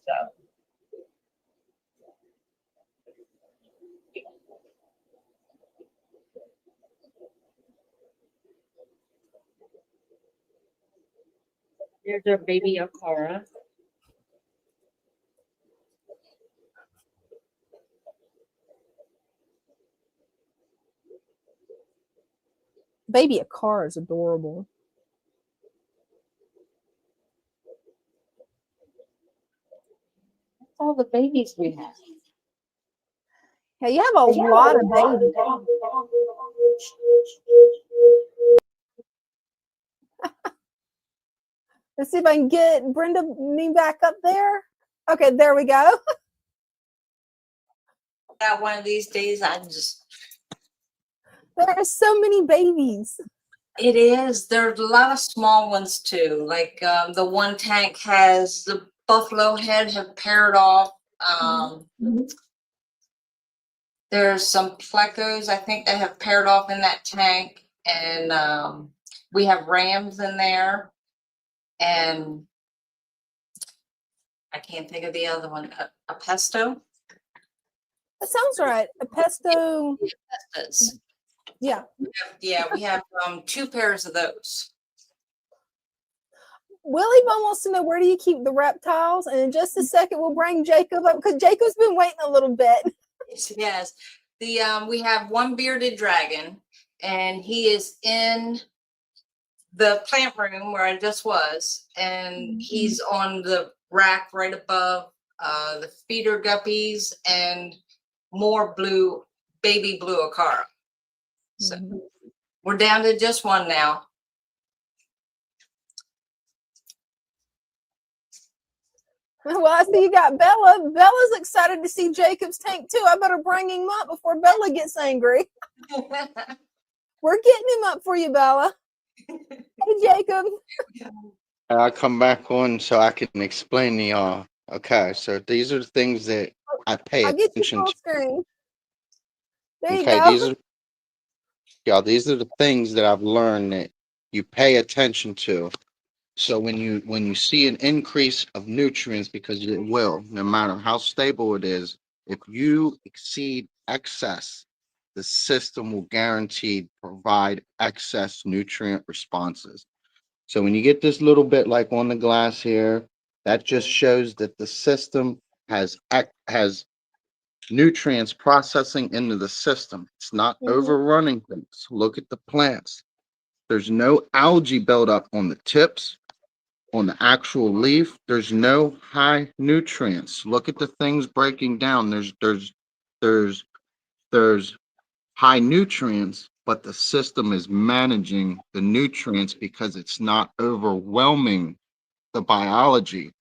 Here's our baby Akara. Baby Akara is adorable. That's all the babies we have. Yeah, you have a lot of babies. Let's see if I can get Brenda me back up there. Okay, there we go. That one of these days, There are so many babies. it is. There's a lot of small ones too. Like the one tank has the buffalo head have paired off. There's some plecos, I think, that have paired off in that tank. And we have rams in there. And I can't think of the other one. A pesto? That sounds right. A pesto. Pestos. Yeah. Yeah, we have 2 pairs of those. Willie Bone wants to know, where do you keep the reptiles? And in just a second, we'll bring Jacob up because Jacob's been waiting a little bit. Yes. We have one bearded dragon, and he is in the plant room where I just was, and he's on the rack right above the feeder guppies and more baby blue Akara. So we're down to just one now. Well, I see you got Bella. Bella's excited to see Jacob's tank too. I better bring him up before Bella gets angry. We're getting him up for you, Bella. Hey, Jacob. I'll come back on so I can explain to y'all. Okay, so these are the things that I pay I'll get you attention full to. screen. There you Okay, go. these are the things that I've learned that you pay attention to. So when you see an increase of nutrients, because it will, no matter how stable it is, if you exceed excess, the system will guaranteed provide excess nutrient responses. So when you get this little bit like on the glass here, that just shows that the system has nutrients processing into the system. It's not overrunning things. Look at the plants. There's no algae buildup on the tips, on the actual leaf. There's no high nutrients. Look at the things breaking down. There's high nutrients, but the system is managing the nutrients because it's not overwhelming the biology.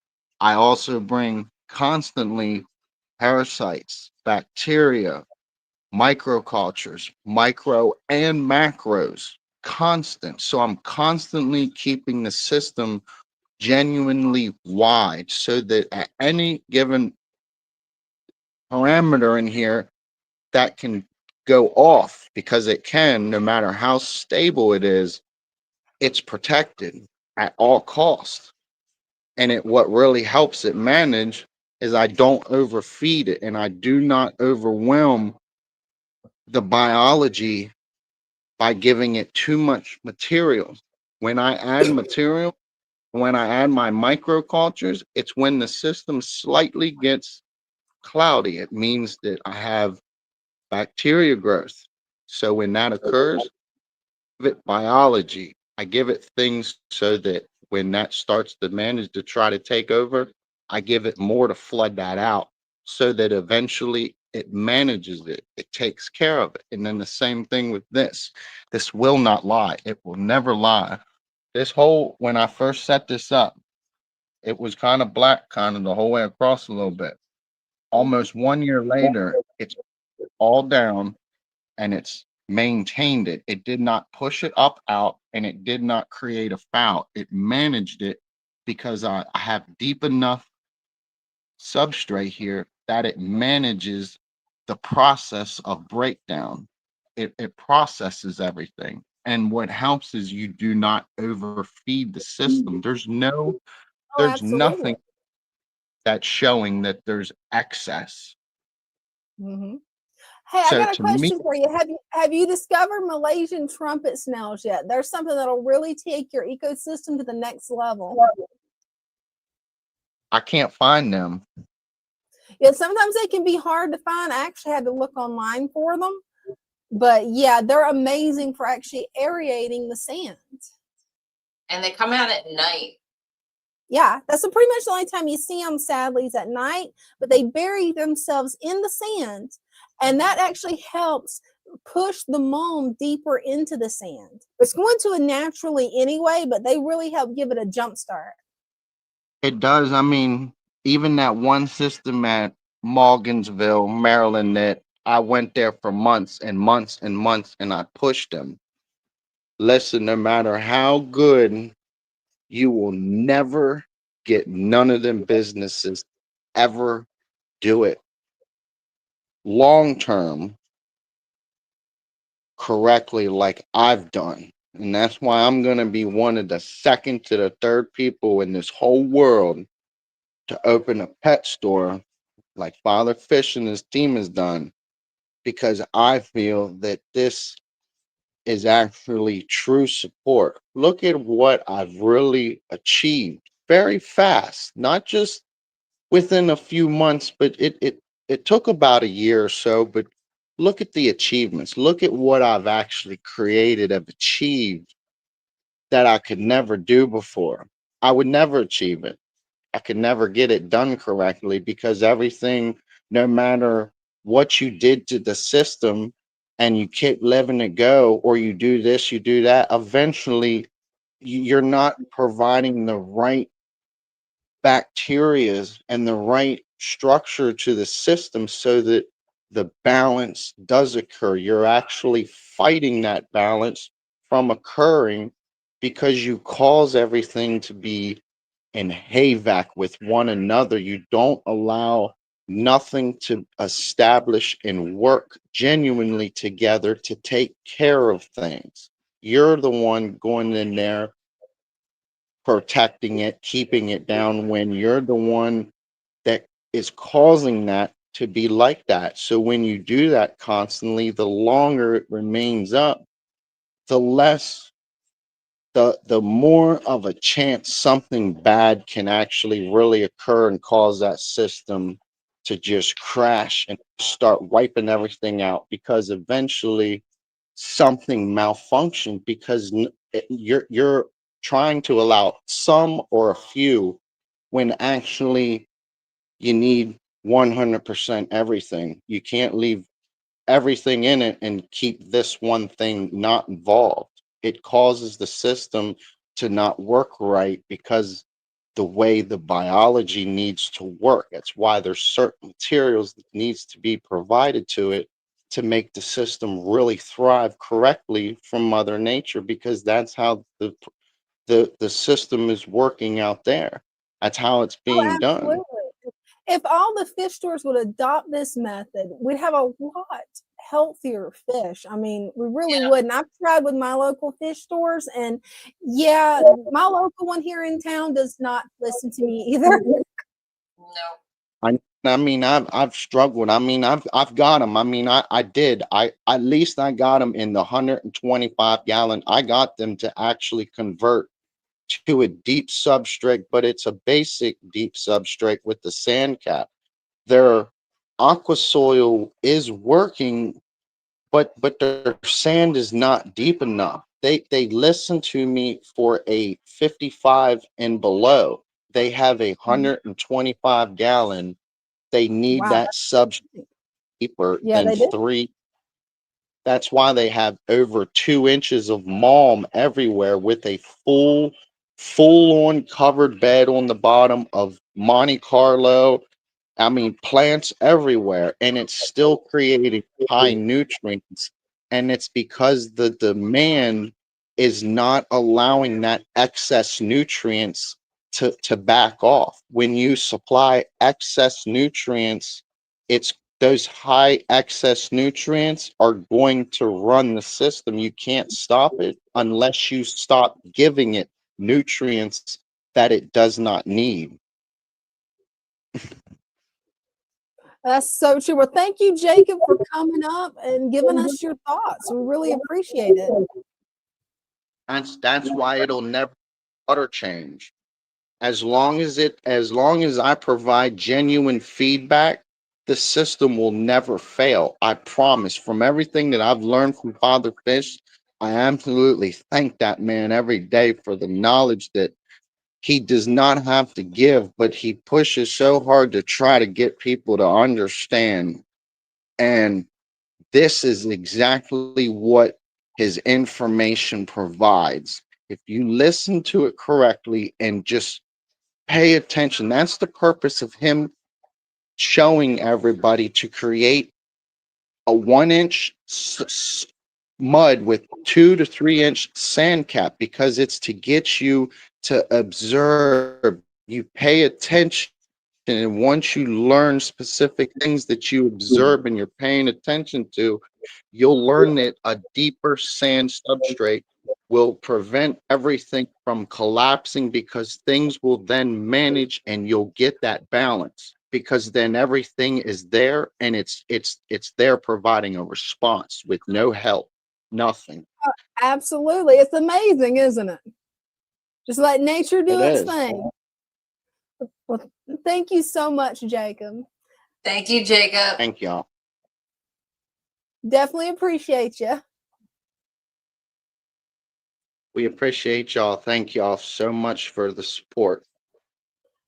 I also bring constantly parasites, bacteria, microcultures, micro and macros, constant. So I'm constantly keeping the system genuinely wide so that at any given parameter in here that can go off, because it can, no matter how stable it is, it's protected at all costs. And it what really helps it manage is I don't overfeed it and I do not overwhelm the biology by giving it too much material. When I add material, when I add my microcultures, it's when the system slightly gets cloudy. It means that I have bacteria growth. So when that occurs, give it biology. I give it things so that when that starts to manage to try to take over, I give it more to flood that out so that eventually it manages it. It takes care of it. And then the same thing with this. This will not lie. It will never lie. This whole, when I first set this up, it was kind of black, kind of the whole way across a little bit. Almost 1 year later, it's all down and it's maintained it. It did not push it up out and it did not create a foul. It managed it because I have deep enough substrate here that it manages the process of breakdown. It processes everything. And what helps is you do not overfeed the system. Oh, There's absolutely. nothing that's showing that there's excess. Hmm. Hey, I So got a to me, question for you. Have you discovered Malaysian trumpet snails yet? There's something that'll really take your ecosystem to the next level. I can't find them. Yeah, sometimes they can be hard to find. I actually had to look online for them. But yeah, they're amazing for actually aerating the sand. And they come out at night. Yeah, that's pretty much the only time you see them, sadly, is at night. But they bury themselves in the sand, and that actually helps push the mold deeper into the sand. It's going to it naturally anyway, but they really help give it a jump start. It does. I mean, even that one system at Morgansville, Maryland, that I went there for months and months and months and I pushed them. Listen, no matter how good, you will never get none of them businesses ever do it long term correctly like I've done. And that's why I'm going to be one of the second to the third people in this whole world to open a pet store like Father Fish and his team has done, because I feel that this is actually true support. Look at what I've really achieved very fast, not just within a few months, but it took about a year or so. But look at the achievements. Look at what I've actually created, have achieved that I could never do before. I would never achieve it. I could never get it done correctly because everything, no matter what you did to the system and you keep letting it go, or you do this, you do that, eventually you're not providing the right bacterias and the right structure to the system so that the balance does occur. You're actually fighting that balance from occurring because you cause everything to be in HAVAC with one another. You don't allow nothing to establish and work genuinely together to take care of things. You're the one going in there protecting it, keeping it down when you're the one that is causing that to be like that. So when you do that constantly, the longer it remains up, the less the more of a chance something bad can actually really occur and cause that system to just crash and start wiping everything out, because eventually something malfunctioned because you're trying to allow some or a few when actually you need 100% everything. You can't leave everything in it and keep this one thing not involved. It causes the system to not work right because the way the biology needs to work. That's why there's certain materials that needs to be provided to it to make the system really thrive correctly from Mother Nature, because that's how the system is working out there. That's how it's Oh, being done. absolutely. If all the fish stores would adopt this method, we'd have a lot healthier fish. I mean, we really Yeah. would. And I've tried with my local fish stores, and yeah, my local one here in town does not listen to me either. No. I mean, I've struggled. I mean, I've got them. I mean, I did. I at least I got them in the 125 gallon. I got them to actually convert to a deep substrate, but it's a basic deep substrate with the sand cap. Their aqua soil is working, but their sand is not deep enough. They listen to me for a 55 and below. They have a 125 gallon. They need Wow. that substrate deeper Yeah, than they do. 3. That's why they have over 2 inches of malm everywhere with a full on covered bed on the bottom of Monte Carlo. I mean, plants everywhere, and it's still creating high nutrients. And it's because the demand is not allowing that excess nutrients to back off. When you supply excess nutrients, it's those high excess nutrients are going to run the system. You can't stop it unless you stop giving it nutrients that it does not need. That's so true. Well, thank you, Jacob, for coming up and giving us your thoughts. We really appreciate it. That's why it'll never utter change. As long as I provide genuine feedback, the system will never fail. I promise. From everything that I've learned from Father Fish, I absolutely thank that man every day for the knowledge that he does not have to give, but he pushes so hard to try to get people to understand. And this is exactly what his information provides. If you listen to it correctly and just pay attention, that's the purpose of him showing everybody to create a 1 inch mud with 2 to 3 inch sand cap, because it's to get you to observe. You pay attention, and once you learn specific things that you observe and you're paying attention to, you'll learn that a deeper sand substrate will prevent everything from collapsing, because things will then manage and you'll get that balance, because then everything is there and it's there providing a response with no help, nothing. Absolutely. It's amazing, isn't it? Just let nature It do its is. thing. Well, thank you so much, Jacob. Thank you, Jacob. Thank y'all. Definitely appreciate you. We appreciate y'all. Thank y'all so much for the support.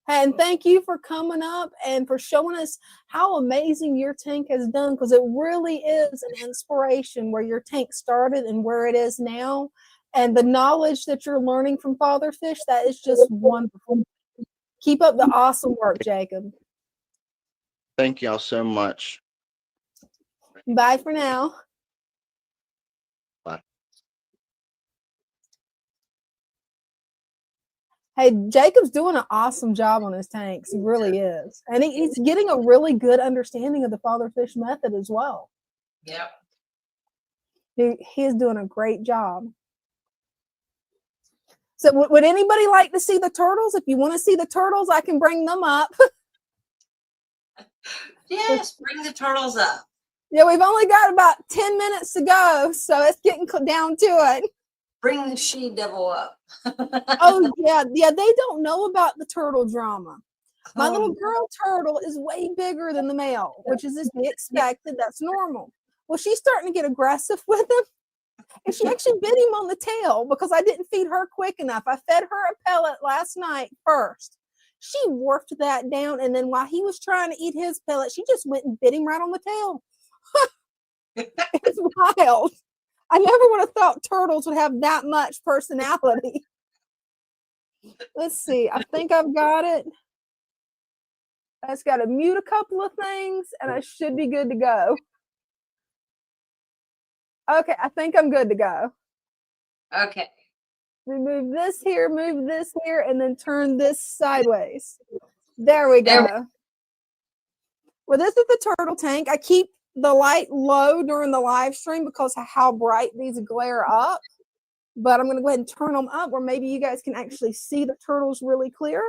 And thank you for coming up and for showing us how amazing your tank has done, because it really is an inspiration where your tank started and where it is now. And the knowledge that you're learning from Father Fish, that is just wonderful. Keep up the awesome work, Jacob. Thank y'all so much. Bye for now. Bye. Hey, Jacob's doing an awesome job on his tanks. He really is. And he's getting a really good understanding of the Father Fish method as well. Yep. He is doing a great job. So would anybody like to see the turtles? If you want to see the turtles, I can bring them up. Yes, bring the turtles up. Yeah, we've only got about 10 minutes to go, so it's getting down to it. Bring the she-devil up. Oh, yeah, they don't know about the turtle drama. My little girl turtle is way bigger than the male, which is to be expected. That's normal. Well, she's starting to get aggressive with him. And she actually bit him on the tail because I didn't feed her quick enough. I fed her a pellet last night first. She wolfed that down, and then while he was trying to eat his pellet, she just went and bit him right on the tail. It's wild. I never would have thought turtles would have that much personality. Let's see. I think I've got it. I just got to mute a couple of things, and I should be good to go. Okay, I think I'm good to go. Okay. Remove this here, move this here, and then turn this sideways. There we go. Well, this is the turtle tank. I keep the light low during the live stream because of how bright these glare up. But I'm going to go ahead and turn them up where maybe you guys can actually see the turtles really clear.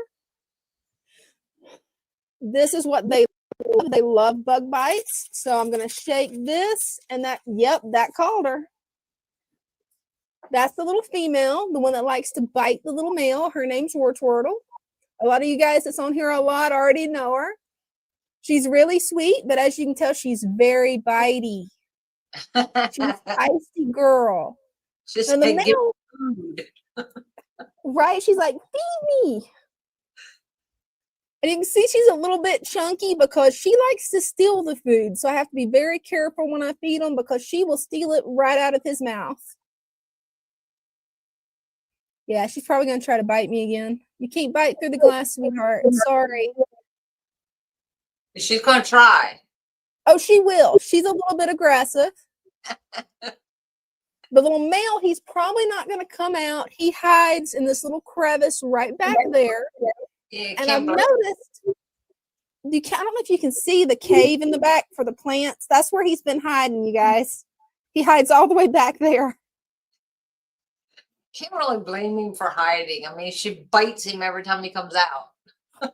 This is what they love. They love bug bites. So I'm going to shake this and that, yep, that called her. That's the little female, the one that likes to bite the little male. Her name's Wartortle. A lot of you guys that's on here a lot already know her. She's really sweet, but as you can tell, she's very bitey. She's a feisty girl. Just and the give male, food. right? She's like, feed me. And you can see she's a little bit chunky because she likes to steal the food. So I have to be very careful when I feed him because she will steal it right out of his mouth. Yeah, she's probably going to try to bite me again. You can't bite through the glass, sweetheart. Sorry. She's going to try. Oh, she will. She's a little bit aggressive. The little male, he's probably not going to come out. He hides in this little crevice right back there. Yeah, and I've noticed, I don't know if you can see the cave in the back for the plants. That's where he's been hiding, you guys. He hides all the way back there. Can't really blame him for hiding. I mean, she bites him every time he comes out.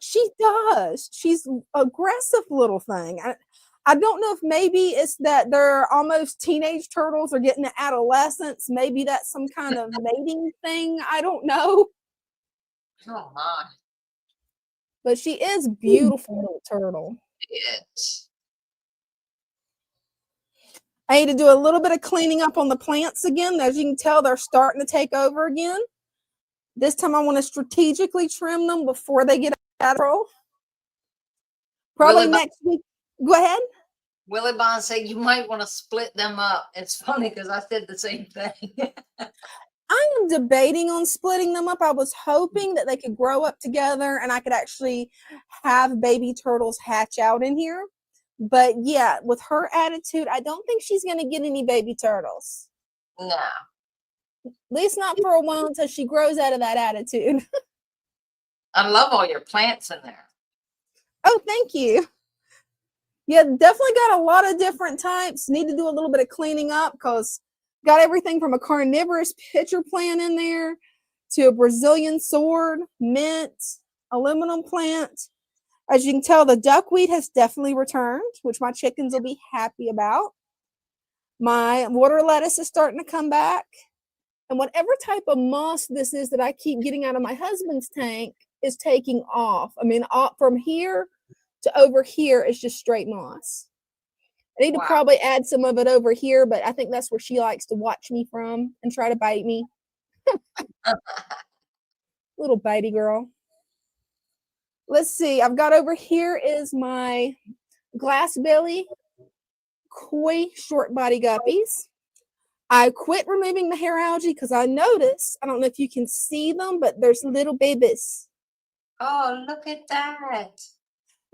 She does. She's an aggressive little thing. I don't know if maybe it's that they're almost teenage turtles or getting to adolescence. Maybe that's some kind of mating thing. I don't know. Oh my. But she is beautiful little turtle. Yes. I need to do a little bit of cleaning up on the plants again. As you can tell, they're starting to take over again. This time I want to strategically trim them before they get out of control. Probably next week. Go ahead. Willie Bond said you might want to split them up. It's funny because I said the same thing. I am debating on splitting them up. I was hoping that they could grow up together and I could actually have baby turtles hatch out in here. But yeah, with her attitude, I don't think she's going to get any baby turtles. No. At least not for a while until she grows out of that attitude. I love all your plants in there. Oh, thank you. Yeah, definitely got a lot of different types. Need to do a little bit of cleaning up because got everything from a carnivorous pitcher plant in there to a Brazilian sword, mint, aluminum plant. As you can tell, the duckweed has definitely returned, which my chickens will be happy about. My water lettuce is starting to come back. And whatever type of moss this is that I keep getting out of my husband's tank is taking off. I mean, from here to over here is just straight moss. I need to probably add some of it over here, but I think that's where she likes to watch me from and try to bite me. Little bitey girl. Let's see. I've got over here is my glass belly koi short body guppies. I quit removing the hair algae because I noticed, I don't know if you can see them, but there's little babies. Oh, look at that.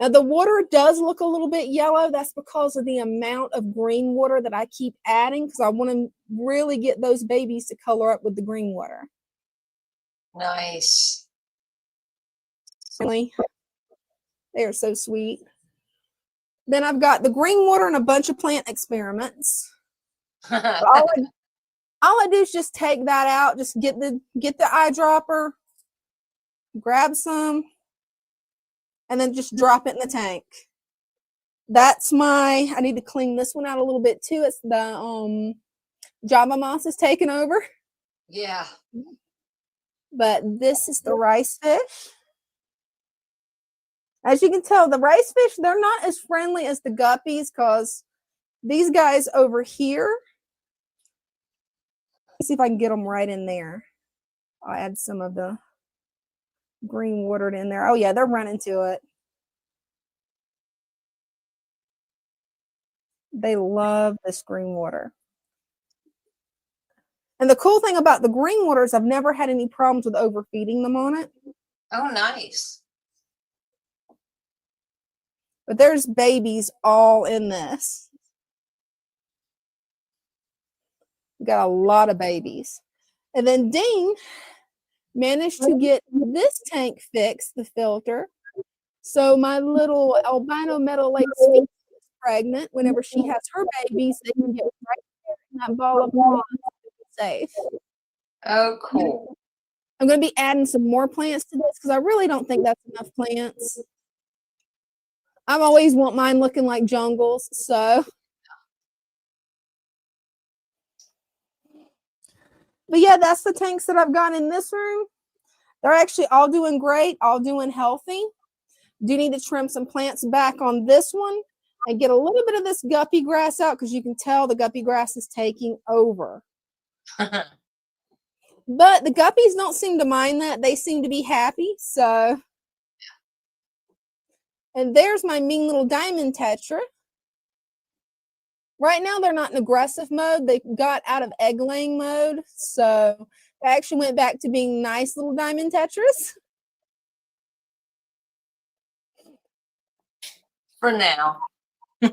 Now, the water does look a little bit yellow. That's because of the amount of green water that I keep adding because I want to really get those babies to color up with the green water. Nice. Really, they are so sweet. Then I've got the green water and a bunch of plant experiments. all I do is just take that out, just get the eyedropper, grab some, and then just drop it in the tank. That's I need to clean this one out a little bit too. It's the Java moss is taking over. Yeah. But this is the rice fish. As you can tell, the rice fish, they're not as friendly as the guppies because these guys over here, let's see if I can get them right in there. I'll add some of the green water in there. Oh yeah, they're running to it. They love this green water. And the cool thing about the green water is I've never had any problems with overfeeding them on it. Oh, nice. But there's babies all in this. We got a lot of babies. And then Dean, managed to get this tank fixed, the filter. So my little albino metal lake species is pregnant. Whenever she has her babies, they can get right there in that ball of pond safe. Oh, cool. I'm going to be adding some more plants to this because I really don't think that's enough plants. I always want mine looking like jungles, so. But yeah, that's the tanks that I've got in this room. They're actually all doing great, all doing healthy. Do need to trim some plants back on this one and get a little bit of this guppy grass out because you can tell the guppy grass is taking over. But the guppies don't seem to mind that. They seem to be happy, so. And there's my mean little diamond tetra. Right now, they're not in aggressive mode. They got out of egg laying mode. So they actually went back to being nice little diamond tetras. For now. For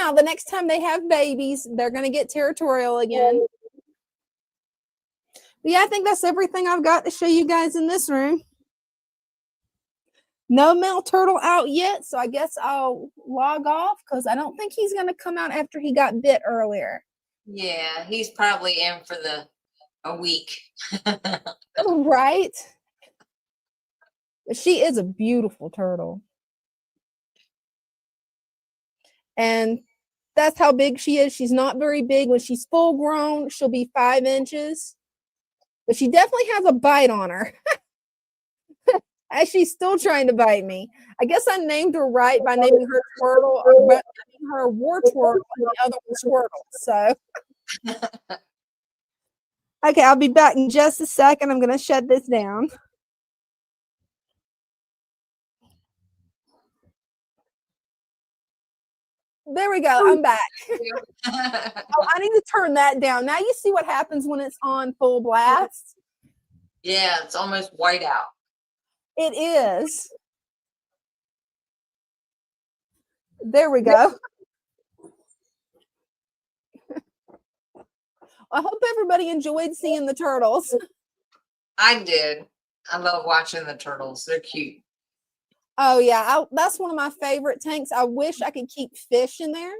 now, the next time they have babies, they're going to get territorial again. But yeah, I think that's everything I've got to show you guys in this room. No male turtle out yet, so I guess I'll log off because I don't think he's going to come out after he got bit earlier. Yeah, he's probably in for a week. Right? But she is a beautiful turtle. And that's how big she is. She's not very big. When she's full grown, she'll be 5 inches. But she definitely has a bite on her. As she's still trying to bite me. I guess I named her right by naming her Twirtle, or naming her War Twirtle and the other one Swirtle. So, okay, I'll be back in just a second. I'm going to shut this down. There we go. I'm back. Oh, I need to turn that down. Now you see what happens when it's on full blast. Yeah, it's almost white out. It is. There we go. I hope everybody enjoyed seeing the turtles. I did. I love watching the turtles. They're cute. Oh, yeah. That's one of my favorite tanks. I wish I could keep fish in there.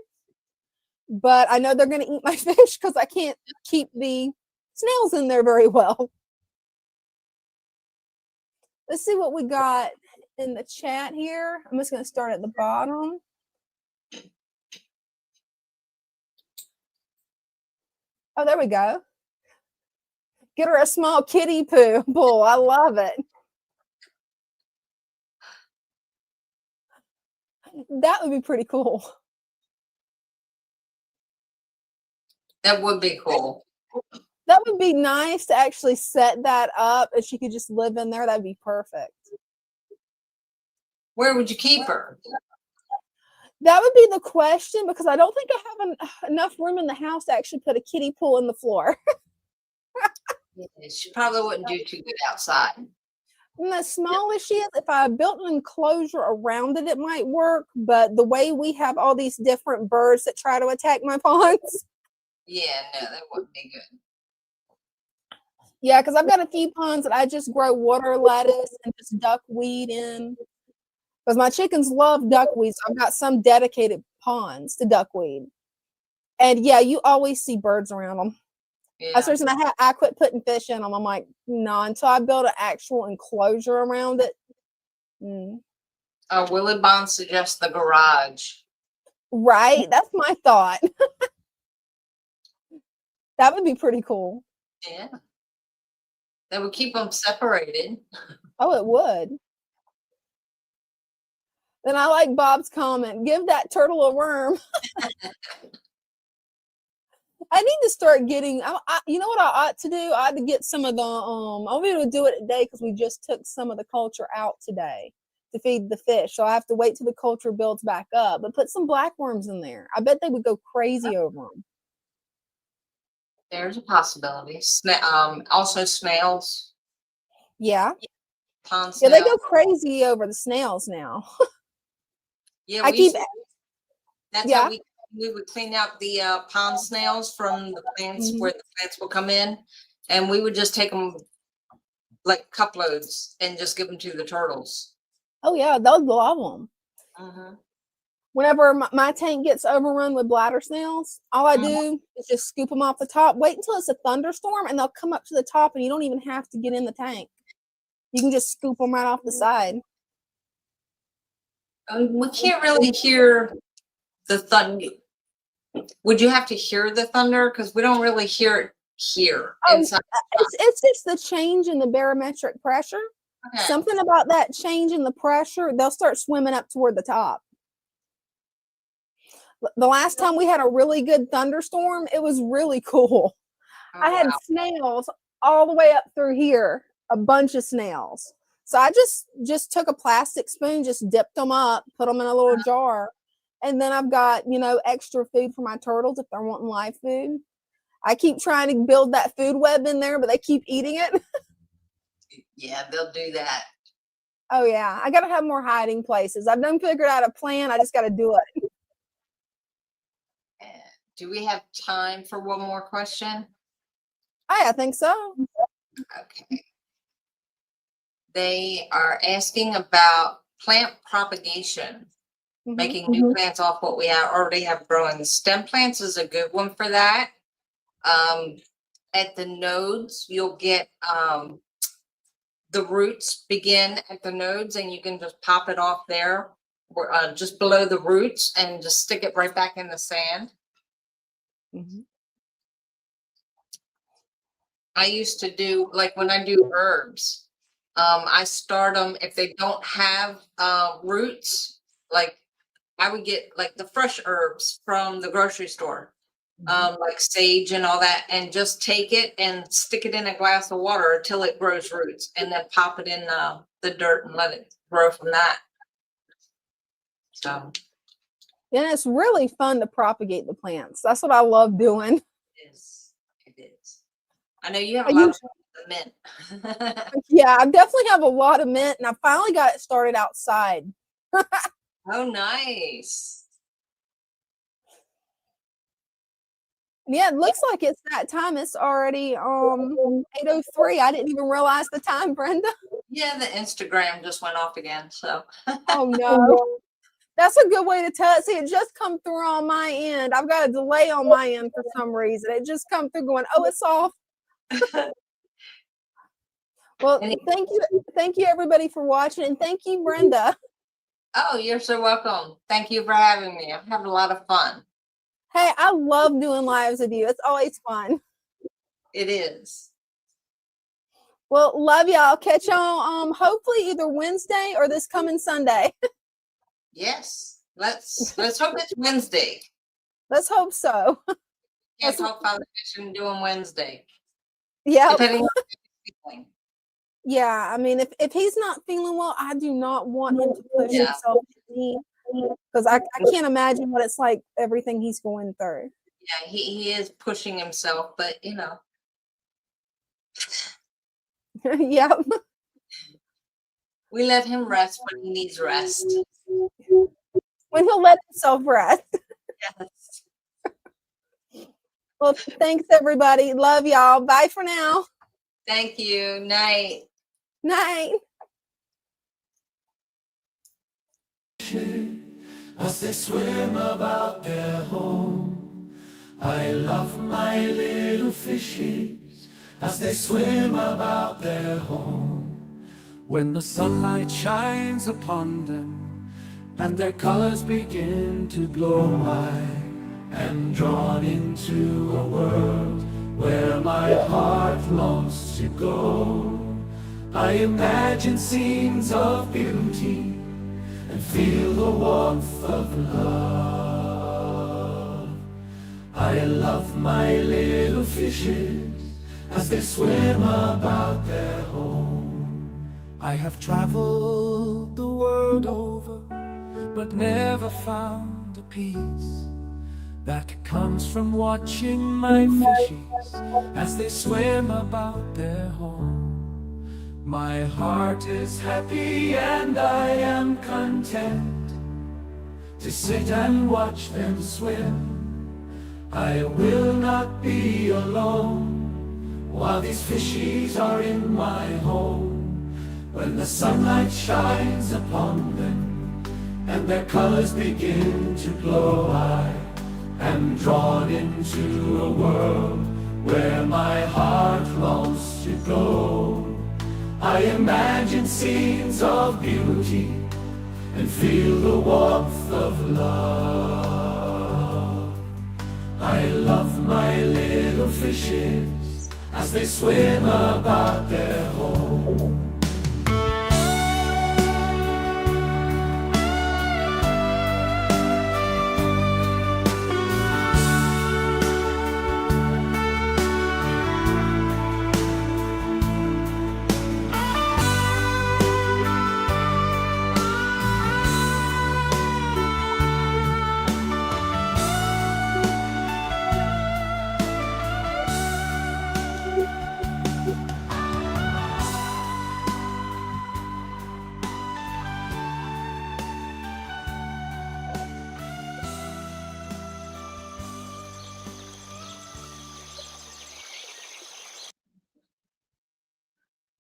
But I know they're going to eat my fish because I can't keep the snails in there very well. Let's see what we got in the chat here. I'm just going to start at the bottom. Oh, there we go. Get her a small kitty poo bowl. I love it. That would be pretty cool. That would be cool. That would be nice to actually set that up and she could just live in there. That'd be perfect. Where would you keep her? That would be the question because I don't think I have enough room in the house to actually put a kiddie pool in the floor. Yeah, she probably wouldn't do too good outside. And as small as she is, if I built an enclosure around it, it might work. But the way we have all these different birds that try to attack my ponds. Yeah, no, that wouldn't be good. Yeah, because I've got a few ponds that I just grow water lettuce and just duckweed in. Because my chickens love duckweed. So I've got some dedicated ponds to duckweed. And yeah, you always see birds around them. Yeah. That's the reason I quit putting fish in them. I'm like, no, until I build an actual enclosure around it. Willie Bond suggests the garage. Right? That's my thought. That would be pretty cool. Yeah. That would keep them separated. Oh, it would. Then I like Bob's comment. Give that turtle a worm. I need to start getting, you know what I ought to do? I ought to get some of the, I'll be able to do it today because we just took some of the culture out today to feed the fish. So I have to wait till the culture builds back up. But put some blackworms in there. I bet they would go crazy over them. There's a possibility. Also snails. Yeah. Pond snails. Yeah, they go crazy over the snails now. Yeah, that's how we would clean out the pond snails from the plants where the plants will come in, and we would just take them like cup loads and just give them to the turtles. Oh yeah, they'll love them. Mhm. Whenever my tank gets overrun with bladder snails, all I Mhm. do is just scoop them off the top. Wait until it's a thunderstorm, and they'll come up to the top, and you don't even have to get in the tank. You can just scoop them right off the side. We can't really hear the thunder. Would you have to hear the thunder? Because we don't really hear it here Oh, inside. it's just the change in the barometric pressure. Okay. Something about that change in the pressure, they'll start swimming up toward the top. The last time we had a really good thunderstorm, it was really cool. Oh, I had wow. snails all the way up through here, a bunch of snails. So I just took a plastic spoon, just dipped them up, put them in a little jar, and then I've got, extra food for my turtles if they're wanting live food. I keep trying to build that food web in there, but they keep eating it. Yeah, they'll do that. Oh yeah, I gotta have more hiding places. I've done figured out a plan. I just gotta do it. Do we have time for one more question? I think so. Okay. They are asking about plant propagation, making new plants off what we already have growing. The stem plants is a good one for that. At the nodes, you'll get the roots begin at the nodes, and you can just pop it off there, just below the roots, and just stick it right back in the sand. I used to do, like when I do herbs, I start them, if they don't have roots, like I would get like the fresh herbs from the grocery store, like sage and all that, and just take it and stick it in a glass of water until it grows roots, and then pop it in the dirt and let it grow from that. So Yeah, it's really fun to propagate the plants. That's what I love doing. it is. It is. I know you have I a lot of use- mint. Yeah, I definitely have a lot of mint, and I finally got it started outside. Oh, nice. Yeah, it looks like it's that time. It's already 8:03. I didn't even realize the time, Brenda. Yeah, the Instagram just went off again. So Oh no. That's a good way to tell it. See, it just come through on my end. I've got a delay on my end for some reason. It just come through going, oh, it's off. Well, thank you everybody for watching, and thank you, Brenda. oh, you're so welcome. Thank you for having me. I've had a lot of fun. Hey, I love doing lives with you. It's always fun. It is. Well, love y'all. Catch y'all hopefully either Wednesday or this coming Sunday. Yes. Let's hope it's Wednesday. Let's hope so. Can't talk about the fiction doing Wednesday. Yeah. Depending on how he's feeling. Yeah, I mean, if he's not feeling well, I do not want him to push Yeah. himself to me, because I can't imagine what it's like, everything he's going through. Yeah, he is pushing himself, but Yep. we let him rest when he needs rest. When he'll let himself rest. Yes. Well, thanks everybody. Love y'all. Bye for now. Thank you. Night. Night. As they swim about their home, I love my little fishes as they swim about their home. When the sunlight shines upon them and their colors begin to glow, I am drawn into a world where my heart longs to go. I imagine scenes of beauty and feel the warmth of love. I love my little fishes as they swim about their home. I have traveled the world over, but never found a peace that comes from watching my fishes as they swim about their home. My heart is happy and I am content to sit and watch them swim. I will not be alone while these fishies are in my home. When the sunlight shines upon them and their colors begin to glow, I am drawn into a world where my heart longs to go. I imagine scenes of beauty and feel the warmth of love. I love my little fishes as they swim about their home.